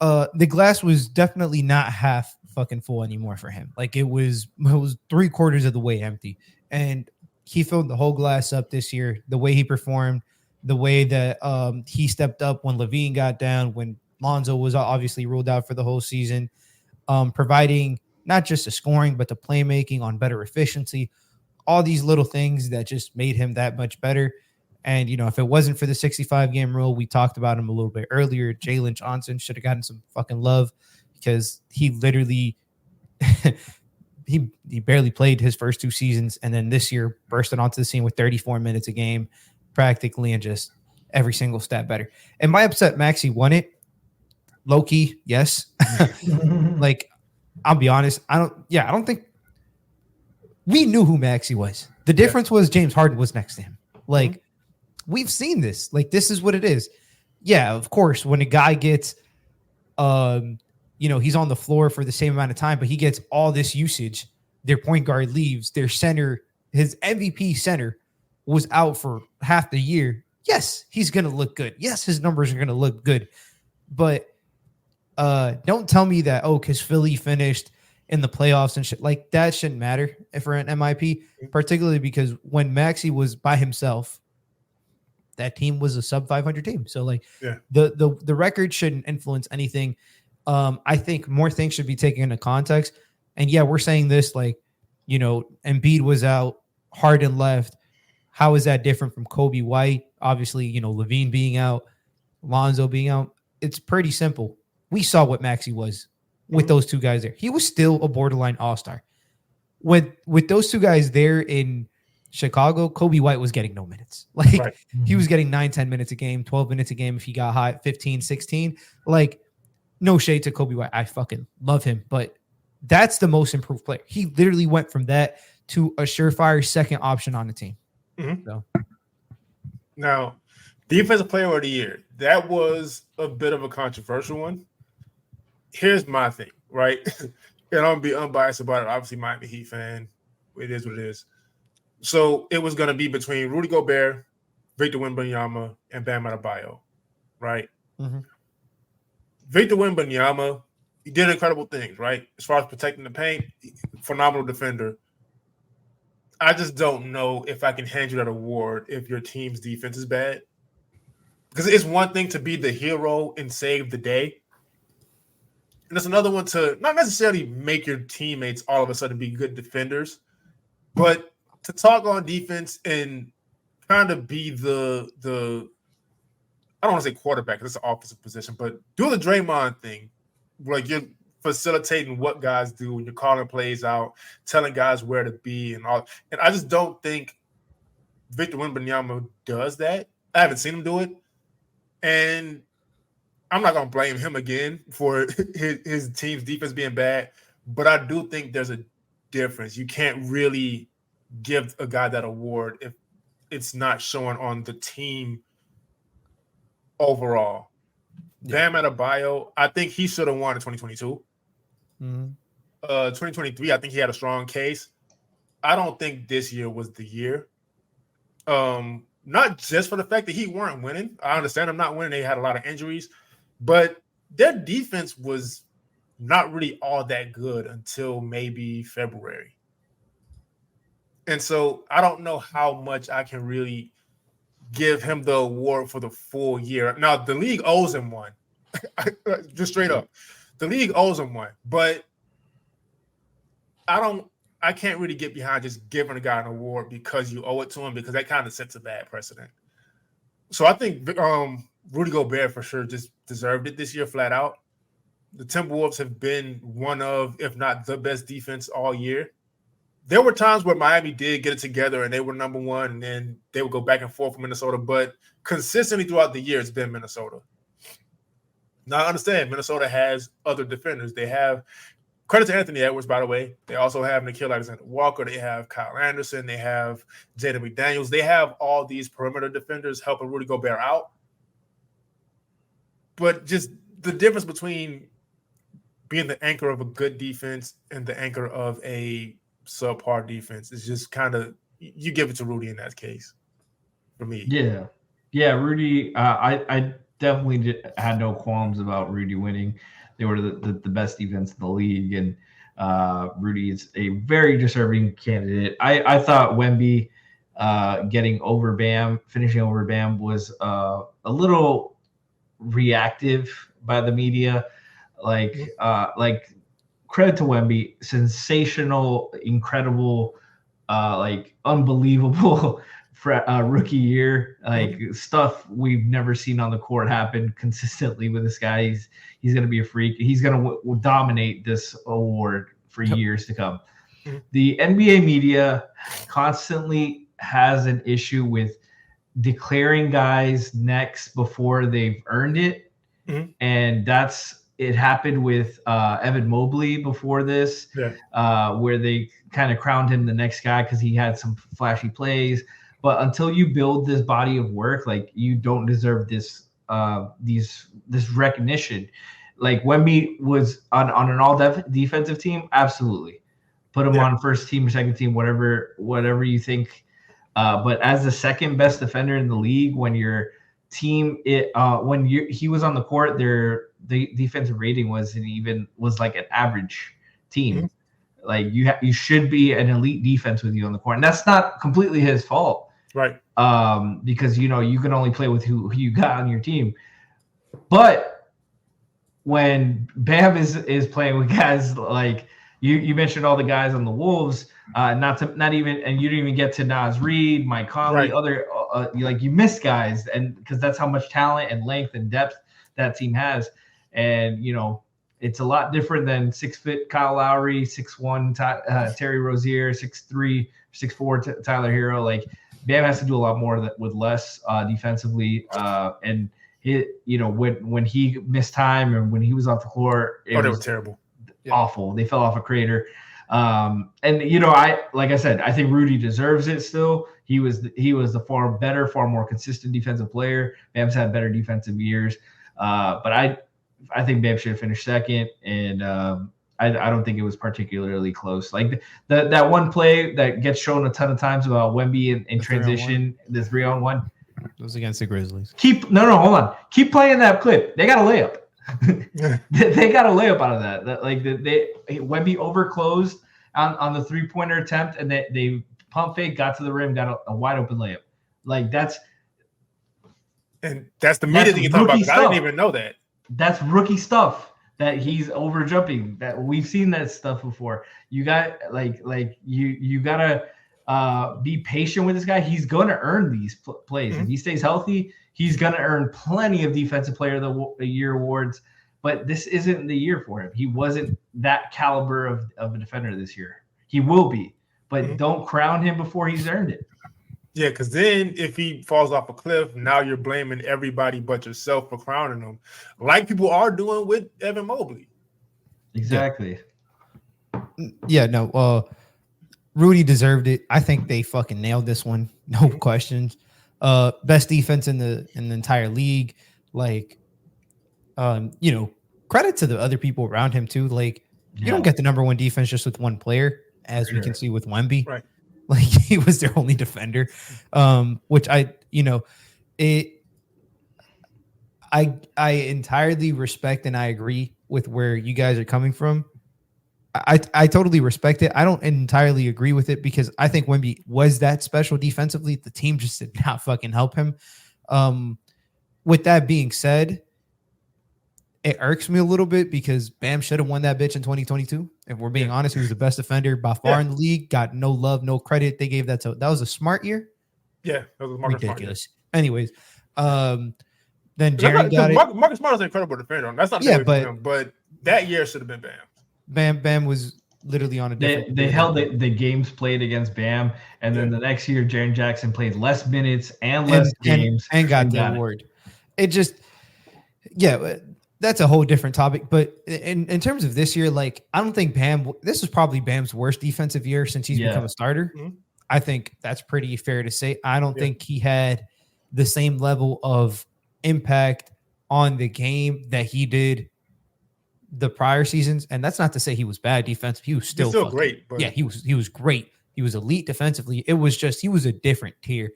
the glass was definitely not half fucking full anymore for him. Like it was 3/4 of the way empty, and he filled the whole glass up this year. The way he performed, the way that he stepped up when Levine got down, when Lonzo was obviously ruled out for the whole season, providing not just the scoring, but the playmaking on better efficiency, all these little things that just made him that much better. And, if it wasn't for the 65 game rule, we talked about him a little bit earlier. Jalen Johnson should have gotten some fucking love because he literally he barely played his first 2 seasons, and then this year bursted onto the scene with 34 minutes a game practically, and just every single stat better. Am I upset Maxey won it? Low key, yes. Like, I'll be honest. I don't think we knew who Maxey was. The difference was James Harden was next to him. Like, we've seen this. Like, this is what it is. Yeah, of course, when a guy gets he's on the floor for the same amount of time, but he gets all this usage. Their point guard leaves. Their center, his MVP center, was out for half the year. Yes, he's going to look good. Yes, his numbers are going to look good. But don't tell me that, because Philly finished in the playoffs and shit. Like, that shouldn't matter for an MIP, particularly because when Maxey was by himself, that team was a sub 500 team. So, like, the record shouldn't influence anything. I think more things should be taken into context. And we're saying this like, Embiid was out, Harden left. How is that different from Kobe White? Obviously, Levine being out, Lonzo being out. It's pretty simple. We saw what Maxey was with those 2 guys there. He was still a borderline all-star. With those 2 guys there in Chicago, Kobe White was getting no minutes. Like he was getting 9-10 minutes a game, 12 minutes a game if he got hot, 15-16. Like, no shade to Kobe White. I fucking love him, but that's the most improved player. He literally went from that to a surefire second option on the team. So. Now, defensive player of the year, that was a bit of a controversial one. here's my thing, right? And I'm gonna be unbiased about it. Obviously, Miami Heat fan. It is what it is. So it was gonna be between Rudy Gobert, Victor Wembanyama, and Bam Adebayo, right? Mm-hmm. Victor Wembanyama, he did incredible things, right? As far as protecting the paint, phenomenal defender. I just don't know if I can hand you that award if your team's defense is bad. Because it's one thing to be the hero and save the day. And it's another one to not necessarily make your teammates all of a sudden be good defenders, but to talk on defense and kind of be the I don't want to say quarterback because it's an offensive position, but do the Draymond thing. Like you're facilitating what guys do and you're calling plays out, telling guys where to be and all. And I just don't think Victor Wembanyama does that. I haven't seen him do it. And I'm not going to blame him again for his team's defense being bad, but I do think there's a difference. You can't really give a guy that award if it's not showing on the team overall. Yeah. Bam Adebayo, I think he should have won in 2022. 2023, I think he had a strong case. I don't think this year was the year. Not just for the fact that he weren't winning. I understand them not winning. They had a lot of injuries, but their defense was not really all that good until maybe February. And so I don't know how much I can really give him the award for the full year. Now, the league owes him one. Just straight up. The league owes him one. But I can't really get behind just giving a guy an award because you owe it to him, because that kind of sets a bad precedent. So I think Rudy Gobert for sure just deserved it this year flat out. The Timberwolves have been one of, if not the best defense all year. There were times where Miami did get it together and they were number one, and then they would go back and forth with Minnesota. But consistently throughout the year, it's been Minnesota. Now, I understand Minnesota has other defenders. They have credit to Anthony Edwards, by the way. They also have Nickeil Alexander-Walker. They have Kyle Anderson. They have Jaden McDaniels. They have all these perimeter defenders helping Rudy Gobert out. But just the difference between being the anchor of a good defense and the anchor of a subpar defense is just kind of, you give it to Rudy in that case for me. Yeah, Rudy, I definitely had no qualms about Rudy winning. They were the best defense in the league, and Rudy is a very deserving candidate. I thought Wemby getting over Bam, finishing over Bam was a little reactive by the media. Like credit to Wemby, sensational, incredible, unbelievable rookie year, stuff we've never seen on the court happen consistently with this guy. He's going to be a freak. He's going to dominate this award for years to come. The NBA media constantly has an issue with declaring guys next before they've earned it. And it happened with Evan Mobley before this, where they kind of crowned him the next guy because he had some flashy plays. But until you build this body of work, you don't deserve this recognition. Like Wemby was on an all defensive team, absolutely. Put him on first team or second team, whatever you think. But as the second best defender in the league, when your team he was on the court, the defensive rating was like an average team. Like you should be an elite defense with you on the court, and that's not completely his fault, right? Because you can only play with who you got on your team. But when Bam is playing with guys like you mentioned, all the guys on the Wolves, not even, and you didn't even get to Naz Reid, Mike Conley, other you missed guys, and because that's how much talent and length and depth that team has. And it's a lot different than 6'4" Kyle Lowry, 6'1" Terry Rozier, 6'3", 6'4" Tyler Hero. Like Bam has to do a lot more with less defensively. And when he missed time and when he was off the court, they were terrible, awful. They fell off a crater. Like I said, I think Rudy deserves it still. He was the far better, far more consistent defensive player. Bam's had better defensive years. But I think Bam should have finished second, and I don't think it was particularly close. Like that one play that gets shown a ton of times about Wemby in transition, the 3-on-1. It was against the Grizzlies. Hold on. Keep playing that clip. They got a layup. They got a layup out of that. Wemby overclosed on the 3-pointer attempt, and they pump fake, got to the rim, got a wide open layup. Like that's the media thing you're talking about. I didn't even know that. That's rookie stuff. That he's over jumping. That we've seen that stuff before. You got you gotta be patient with this guy. He's gonna earn these plays. If he stays healthy, he's gonna earn plenty of Defensive Player of the Year awards. But this isn't the year for him. He wasn't that caliber of a defender this year. He will be, but don't crown him before he's earned it. Yeah, because then if he falls off a cliff, now you're blaming everybody but yourself for crowning him, like people are doing with Evan Mobley. Exactly. Yeah, no. Rudy deserved it. I think they fucking nailed this one. No questions. Best defense in the entire league. Like, credit to the other people around him too. Like, you don't get the number one defense just with one player, as we can see with Wemby. Right. Like he was their only defender, which I entirely respect and I agree with where you guys are coming from. I totally respect it. I don't entirely agree with it because I think Wemby was that special defensively. The team just did not fucking help him. With that being said, it irks me a little bit because Bam should have won that bitch in 2022. If we're being honest, he was the best defender by far in the league. Got no love, no credit. They gave that was a smart year. Yeah, that was ridiculous. Anyways, then Jaren got it. Marcus Smart is an incredible defender. That's not but that year should have been Bam. Bam was literally on a different. They held the games played against Bam, and then the next year Jaren Jackson played less minutes and less games and got the award. It just, that's a whole different topic. But in terms of this year, like, I don't think this is probably Bam's worst defensive year since he's become a starter. Mm-hmm. I think that's pretty fair to say. I don't think he had the same level of impact on the game that he did the prior seasons. And that's not to say he was bad defensive. He was still great. But... Yeah, he was great. He was elite defensively. It was just, he was a different tier.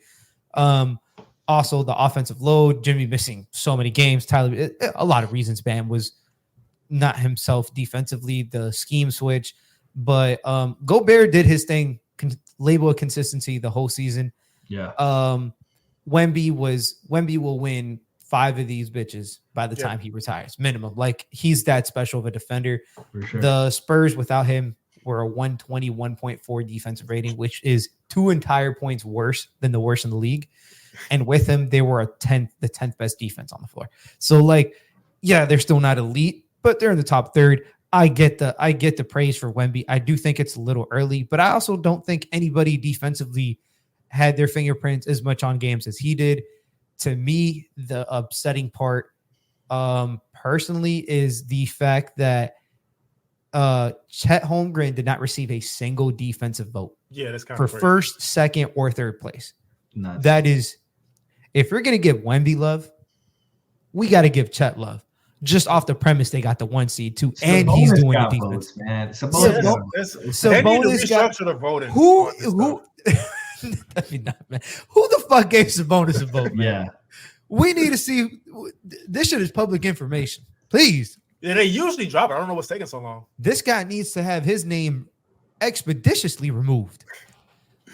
Also, the offensive load, Jimmy missing so many games, Tyler, a lot of reasons Bam was not himself defensively, the scheme switch. But Gobert did his thing, label of consistency the whole season. Yeah. Wemby will win 5 of these bitches by the time he retires, minimum. Like, he's that special of a defender. For sure. The Spurs without him were a 121.4 defensive rating, which is 2 entire points worse than the worst in the league. And with him, they were the 10th best defense on the floor. So, like, yeah, they're still not elite, but they're in the top third. I get the praise for Wemby. I do think it's a little early, but I also don't think anybody defensively had their fingerprints as much on games as he did. To me, the upsetting part, personally, is the fact that Chet Holmgren did not receive a single defensive vote. Yeah, that's kind of for first, second, or third place. Nuts. That is, if we're gonna give Wemby love, we got to give Chet love. Just off the premise they got the 1 seed too, and he's doing the defense. Votes, man. Sabonis got the voting. Who? Man. Who the fuck gave Sabonis a vote, man? Yeah, we need to see. This shit is public information, please. Yeah, they usually drop it. I don't know what's taking so long. This guy needs to have his name expeditiously removed.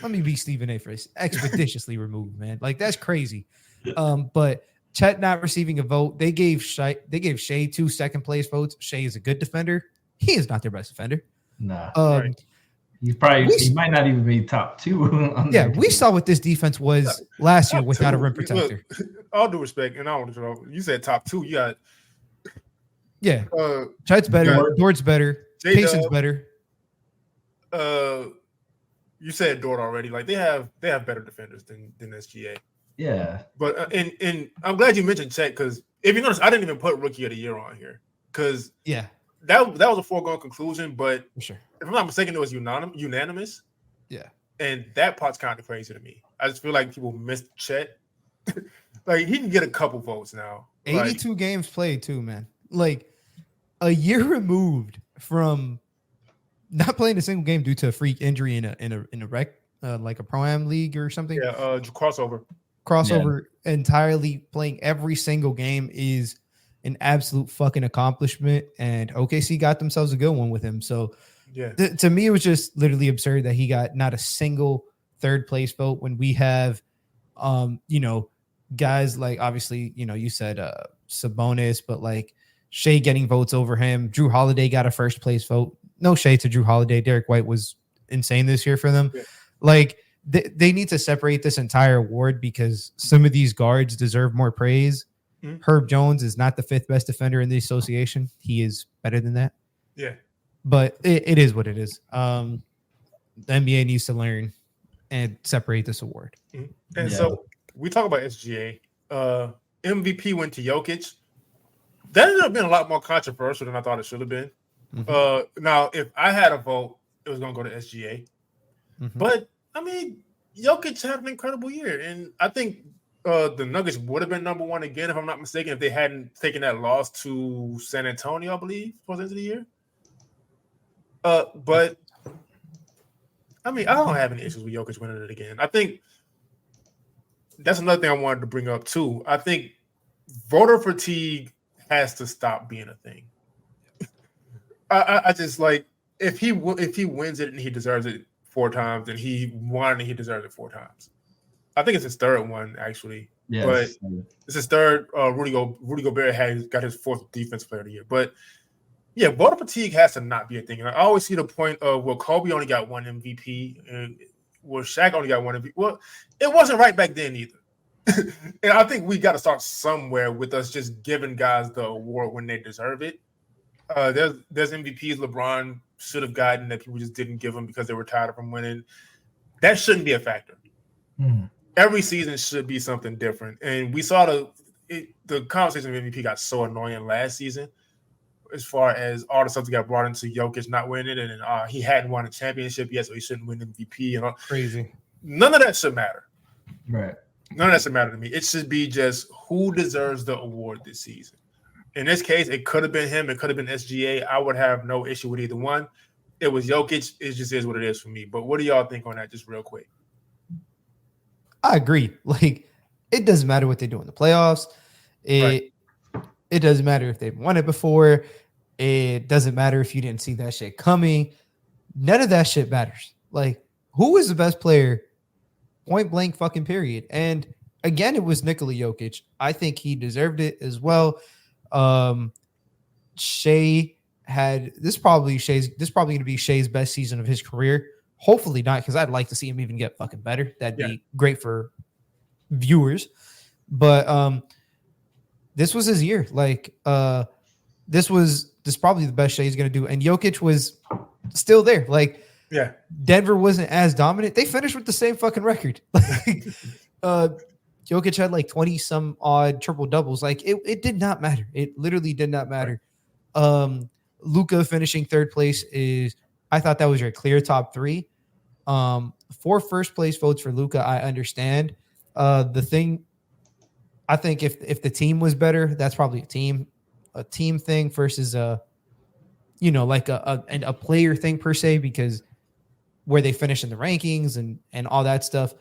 Let me be Stephen A. for expeditiously removed, man. Like, that's crazy. But Chet not receiving a vote. They gave Shea 2 second place votes. Shea is a good defender. He is not their best defender. No. Right. He might not even be top 2. Yeah, we saw what this defense was last year without a rim protector. Look, all due respect, and I don't want to know. You said top 2. You got Chet's better, Dort's better, Payson's better. You said Dort already. Like, they have better defenders than SGA. Yeah, but and I'm glad you mentioned Chet, because if you notice, I didn't even put Rookie of the Year on here because that was a foregone conclusion. But sure, if I'm not mistaken, it was unanimous. Yeah, and that part's kind of crazy to me. I just feel like people missed Chet. Like, he can get a couple votes now. 82 games played too, man. like a year removed from not playing a single game due to a freak injury in a rec like a pro-am league or something. Yeah, crossover. Entirely playing every single game is an absolute fucking accomplishment, and OKC got themselves a good one with him. So Yeah, to me, it was just literally absurd that he got not a single third place vote when we have, guys like, obviously, you said Sabonis, but like Shea getting votes over him. Drew Holiday got a first place vote. No shade to Drew Holiday. Derek White was insane this year for them. Yeah. Like they need to separate this entire award because some of these guards deserve more praise. Mm-hmm. Herb Jones is not the 5th best defender in the association. He is better than that. Yeah. But it is what it is. The NBA needs to learn and separate this award. Mm-hmm. And so we talk about SGA. MVP went to Jokic. That ended up being a lot more controversial than I thought it should have been. Mm-hmm. Now, if I had a vote, it was going to go to SGA. Mm-hmm. But, I mean, Jokic had an incredible year. And I think the Nuggets would have been number one again, if I'm not mistaken, if they hadn't taken that loss to San Antonio, I believe, towards the end of the year. But, I mean, I don't have any issues with Jokic winning it again. I think that's another thing I wanted to bring up, too. I think voter fatigue has to stop being a thing. I just like if he wins it and he deserves it 4 times, and he won and he deserves it 4 times. I think it's his 3rd one actually, but it's his 3rd. Rudy Gobert got his 4th Defensive Player of the Year, but yeah, voter fatigue has to not be a thing. And I always see the point of Kobe only got 1 MVP, and Shaq only got 1 MVP. Well, it wasn't right back then either. And I think we got to start somewhere with us just giving guys the award when they deserve it. There's MVPs LeBron should have gotten that people just didn't give him because they were tired of him winning. That shouldn't be a factor. Mm. Every season should be something different. And we saw the conversation of MVP got so annoying last season as far as all the stuff that got brought into Jokic not winning it, and he hadn't won a championship yet, so he shouldn't win MVP and all. Crazy. None of that should matter. Right. None of that should matter to me. It should be just who deserves the award this season. In this case, it could have been him. It could have been SGA. I would have no issue with either one. It was Jokic. It just is what it is for me. But what do y'all think on that, just real quick? I agree. Like, it doesn't matter what they do in the playoffs. It doesn't matter if they've won it before. It doesn't matter if you didn't see that shit coming. None of that shit matters. Like, who is the best player? Point blank fucking period. And again, it was Nikola Jokic. I think he deserved it as well. Shea had this probably going to be Shea's best season of his career. Hopefully not, because I'd like to see him even get fucking better. That'd be great for viewers. But this was his year. Like this is probably the best Shea's going to do. And Jokic was still there. Like, yeah, Denver wasn't as dominant. They finished with the same fucking record. Jokic had like 20 some odd triple doubles. Like it did not matter. It literally did not matter. Luka finishing 3rd place I thought that was your clear top 3. 4 first place votes for Luka, I understand. The thing, I think if the team was better, that's probably a team thing versus like a player thing per se, because where they finish in the rankings and all that stuff.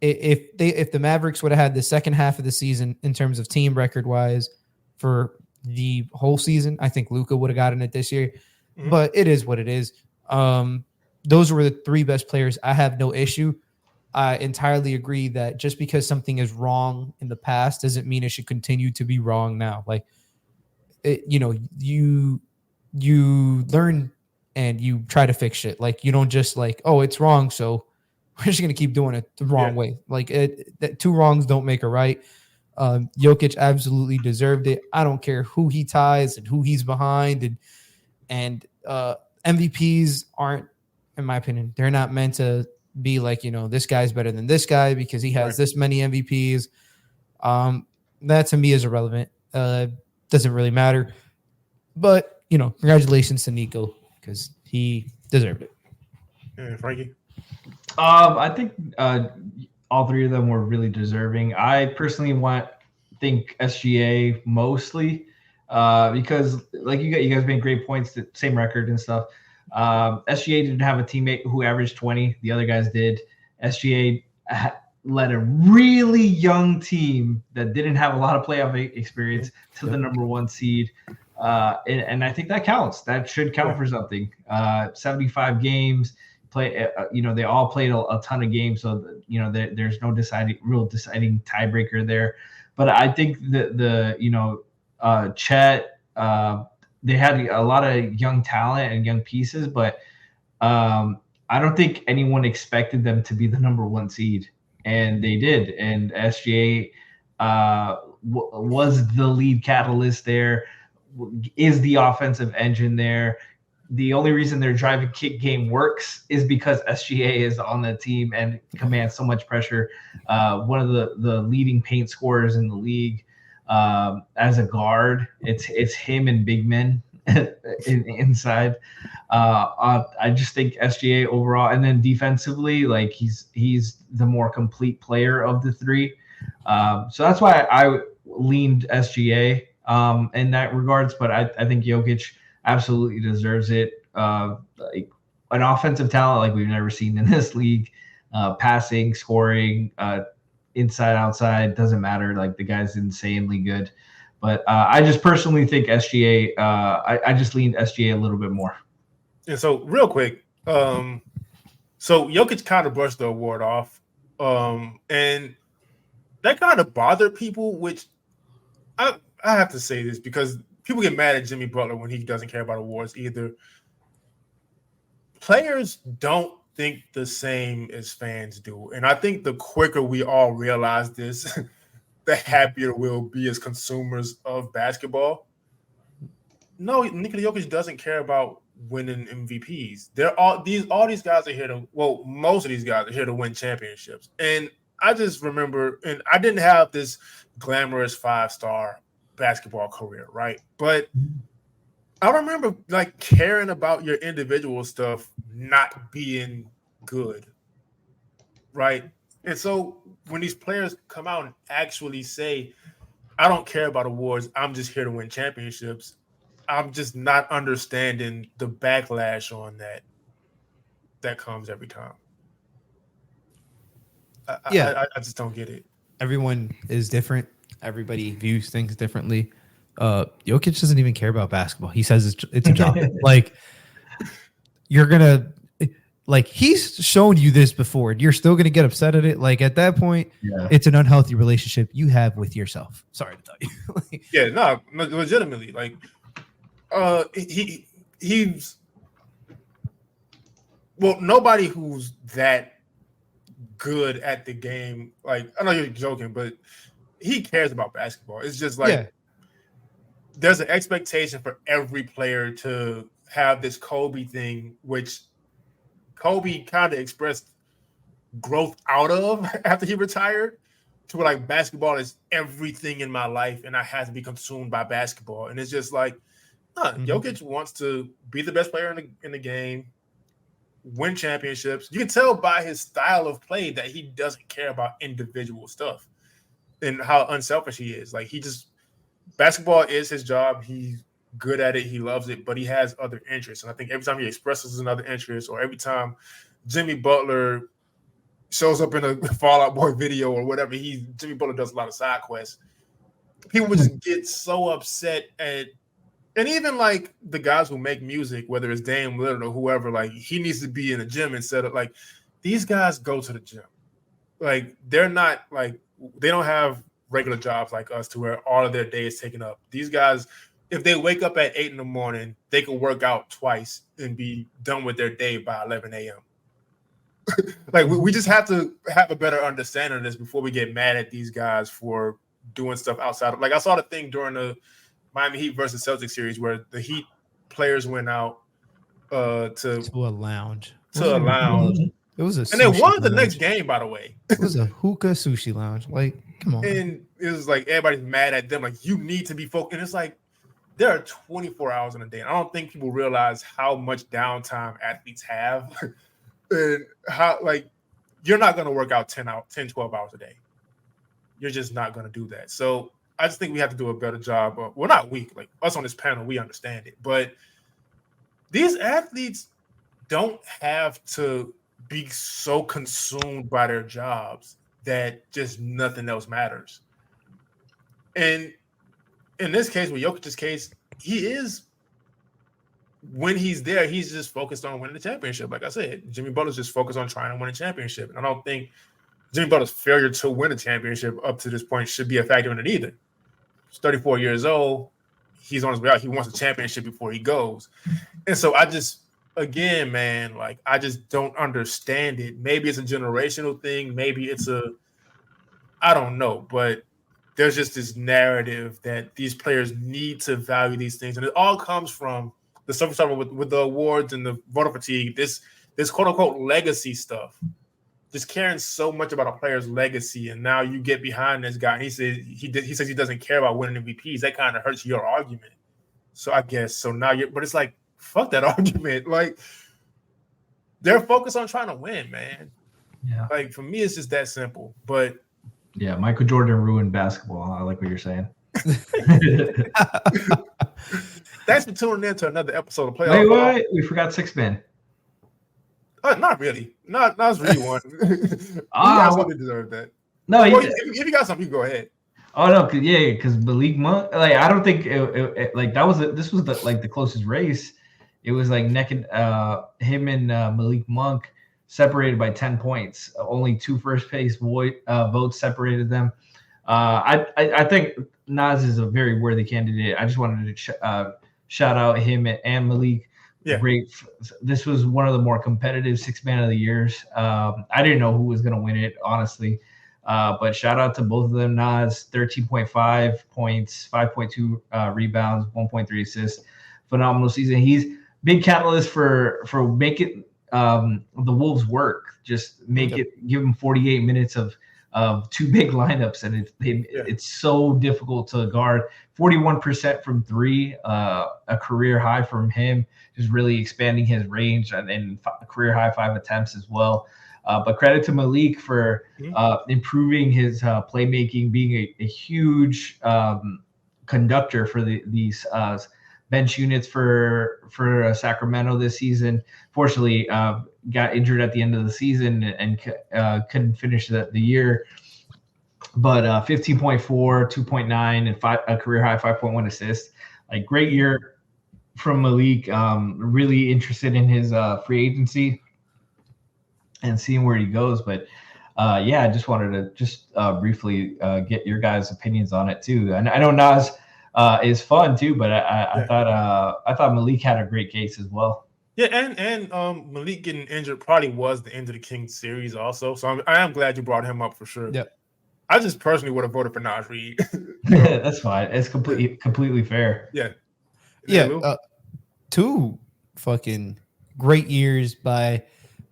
If the Mavericks would have had the second half of the season in terms of team record wise for the whole season, I think Luka would have gotten it this year. Mm-hmm. But it is what it is. Those were the 3 best players. I have no issue. I entirely agree that just because something is wrong in the past doesn't mean it should continue to be wrong now. Like, you learn and you try to fix shit. Like, you don't just like, oh, it's wrong, so we're just going to keep doing it the wrong way. Like, 2 wrongs don't make a right. Jokic absolutely deserved it. I don't care who he ties and who he's behind. And MVPs aren't, in my opinion, they're not meant to be like, this guy's better than this guy because he has this many MVPs. That to me is irrelevant. Doesn't really matter. But, congratulations to Nico because he deserved it. Yeah, Frankie? I think all 3 of them were really deserving. I personally think SGA mostly. because like you guys made great points, the same record and stuff. SGA didn't have a teammate who averaged 20. The other guys did. SGA led a really young team that didn't have a lot of playoff experience to the number 1 seed. And I think that counts. That should count for something. 75 games. They all played a ton of games, so there's no deciding tiebreaker there. But I think Chet, they had a lot of young talent and young pieces, but I don't think anyone expected them to be the number 1 seed, and they did. And SGA was the lead catalyst there, is the offensive engine there. The only reason their drive and kick game works is because SGA is on the team and commands so much pressure. One of the leading paint scorers in the league as a guard. It's him and big men inside. I just think SGA overall, and then defensively, like he's the more complete player of the 3. So that's why I leaned SGA in that regards. But I think Jokic absolutely deserves it. Like an offensive talent like we've never seen in this league. Passing, scoring, inside, outside, doesn't matter. Like the guy's insanely good. But I just personally think SGA. I just leaned SGA a little bit more. And so, real quick, so Jokic kind of brushed the award off, and that kind of bothered people. Which I have to say this because people get mad at Jimmy Butler when he doesn't care about awards either. Players don't think the same as fans do, and I think the quicker we all realize this, the happier we'll be as consumers of basketball. No, Nikola Jokic doesn't care about winning MVPs. All these guys are here to, well, most of these guys are here to win championships. And I just remember, and I didn't have this glamorous 5-star basketball career, right? But I remember like caring about your individual stuff not being good, right? And so when these players come out and actually say, I don't care about awards, I'm just here to win championships, I'm just not understanding the backlash on that comes every time. I just don't get it. Everyone is different. Everybody views things differently. Jokic doesn't even care about basketball. He says it's a job. Like you're gonna, like he's shown you this before, and you're still gonna get upset at it. Like at that point, it's an unhealthy relationship you have with yourself. Sorry to tell you. Yeah, no, legitimately, like. He's well, nobody who's that good at the game. Like, I know you're joking, but he cares about basketball. It's just like there's an expectation for every player to have this Kobe thing, which Kobe kind of expressed growth out of after he retired. To where like basketball is everything in my life, and I have to be consumed by basketball. And it's just like. Jokic wants to be the best player in the game, win championships. You can tell by his style of play that he doesn't care about individual stuff and how unselfish he is. Like basketball is his job. He's good at it. He loves it, but he has other interests. And I think every time he expresses another interest, or every time Jimmy Butler shows up in a Fall Out Boy video or whatever, Jimmy Butler does a lot of side quests. People would just get so upset at. And even like the guys who make music, whether it's Dame Lillard or whoever, like he needs to be in the gym instead of like these guys go to the gym. Like they're not like they don't have regular jobs like us to where all of their day is taken up. These guys, if they wake up at 8 a.m, they can work out twice and be done with their day by 11 a.m. Like we just have to have a better understanding of this before we get mad at these guys for doing stuff outside of, like I saw the thing during the Miami Heat versus Celtics series where the Heat players went out to a lounge. It was a and they won the next game, by the way. It was a hookah sushi lounge. Like, come on. And it was like everybody's mad at them. Like, you need to be focused. And it's like there are 24 hours in a day. And I don't think people realize how much downtime athletes have. And how like you're not going to work out 10, 12 hours a day. You're just not going to do that. So I just think we have to do a better job. Well, not we, like us on this panel, we understand it, but these athletes don't have to be so consumed by their jobs that just nothing else matters. And in this case, with Jokic's case, he is, when he's there, he's just focused on winning the championship. Like I said, Jimmy Butler's just focused on trying to win a championship. And I don't think Jimmy Butler's failure to win a championship up to this point should be a factor in it either. He's 34 years old. He's on his way out. He wants a championship before he goes. And so I just, again, man, like I just don't understand it. Maybe it's a generational thing. Maybe it's I don't know. But there's just this narrative that these players need to value these things. And it all comes from the stuff we're talking about with the awards and the voter fatigue, this quote-unquote legacy stuff. Just caring so much about a player's legacy, and now you get behind this guy, and he says he doesn't care about winning MVPs. That kind of hurts your argument. So I guess so now but it's like, fuck that argument. Like, they're focused on trying to win, man. Yeah. Like, for me, it's just that simple. But yeah, Michael Jordan ruined basketball. I like what you're saying. Thanks for tuning in to another episode of Playoff. Wait, we forgot six man. Not really. Naz Reid won. He deserved that. No, if you got something, you go ahead. Oh no, because Malik Monk. Like, I don't think this was the closest race. It was like neck and him and Malik Monk separated by 10 points. Only two first place votes separated them. I think Naz is a very worthy candidate. I just wanted to shout out him and Malik. Yeah. Great. This was one of the more competitive six man of the years. I didn't know who was going to win it, honestly. But shout out to both of them. Naz, 13.5 points, 5.2 rebounds, 1.3 assists. Phenomenal season. He's big catalyst for making the Wolves work. Just give him 48 minutes of two big lineups, and it's so difficult to guard. 41% from three, a career high from him, just really expanding his range, and a career high 5 attempts as well. But credit to Malik for improving his playmaking, being a huge conductor for these bench units for Sacramento this season. Fortunately, got injured at the end of the season and couldn't finish the year. But 15.4, 2.9, and a career high 5.1 assists. Like, great year from Malik. Really interested in his free agency and seeing where he goes. But I just wanted to briefly get your guys' opinions on it too. And I know Naz is fun too, but I thought Malik had a great case as well. Yeah, and Malik getting injured probably was the end of the Kings series also. So I am glad you brought him up for sure. Yep. I just personally would have voted for Naz Reid. That's fine. It's completely fair. Yeah. Yeah. Two fucking great years by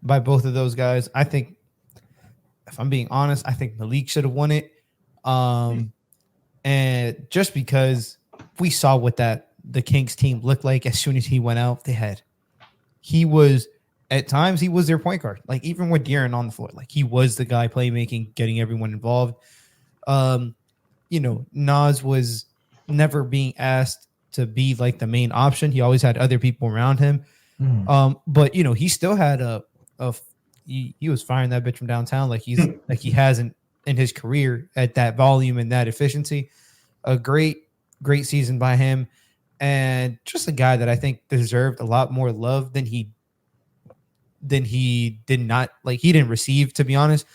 both of those guys. I think, if I'm being honest, I think Malik should have won it. And just because we saw what the Kings team looked like as soon as he went out, at times he was their point guard. Like, even with De'Aaron on the floor, like, he was the guy playmaking, getting everyone involved. Naz was never being asked to be like the main option. He always had other people around him. But he still had he was firing that bitch from downtown like he hasn't in his career at that volume and that efficiency. A great season by him, and just a guy that I think deserved a lot more love than he didn't receive, to be honest.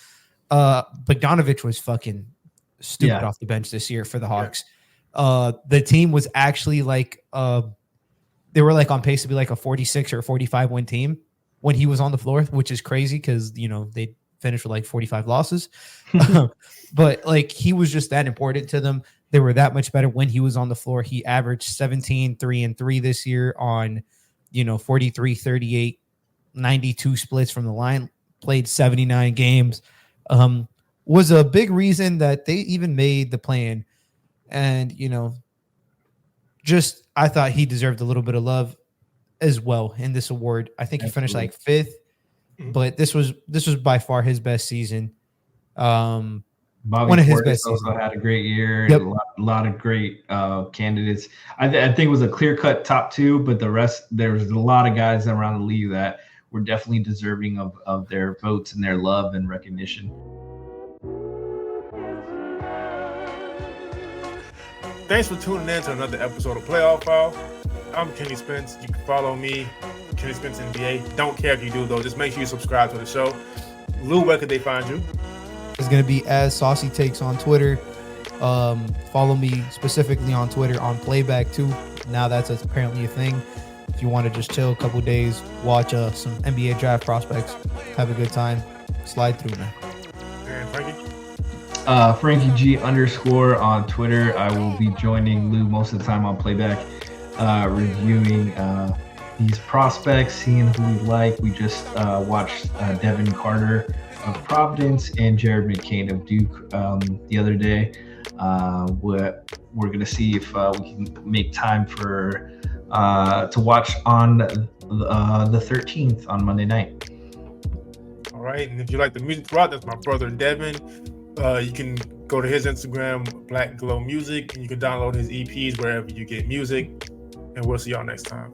Bogdanovich was fucking stupid off the bench this year for the Hawks. The team was actually they were on pace to be like a 46 or 45 win team when he was on the floor, which is crazy because they finished with 45 losses. But he was just that important to them. They were that much better when he was on the floor. He averaged 17, 3 and 3 this year on 43, 38, 92 splits from the line, played 79 games. Was a big reason that they even made the play-in. And, I thought he deserved a little bit of love as well in this award. I think he finished 5th, but this was by far his best season. Bobby One of his Portis best also seasons. had a great year. Yep. A lot of great candidates. I think it was a clear-cut top two, but the rest, there was a lot of guys around the league that were definitely deserving of their votes and their love and recognition. Thanks for tuning in to another episode of Playoff File. I'm Kenny Spence. You can follow me, Kenny Spence NBA. Don't care if you do, though. Just make sure you subscribe to the show. Lou, where could they find you? It's going to be as Saucy Takes on Twitter. Follow me specifically on Twitter on Playback too. Now that's apparently a thing. If you want to just chill a couple days, watch some NBA draft prospects, have a good time, slide through, man. And Frankie? Frankie G _ on Twitter. I will be joining Lou most of the time on Playback, reviewing these prospects, seeing who we like. We just watched Devin Carter of Providence and Jared McCain of Duke the other day. We're going to see if we can make time for to watch on the 13th on Monday night. All right, and if you like the music throughout, that's my brother Devin. You can go to his Instagram, Black Glow Music, and you can download his EPs wherever you get music. And we'll see y'all next time.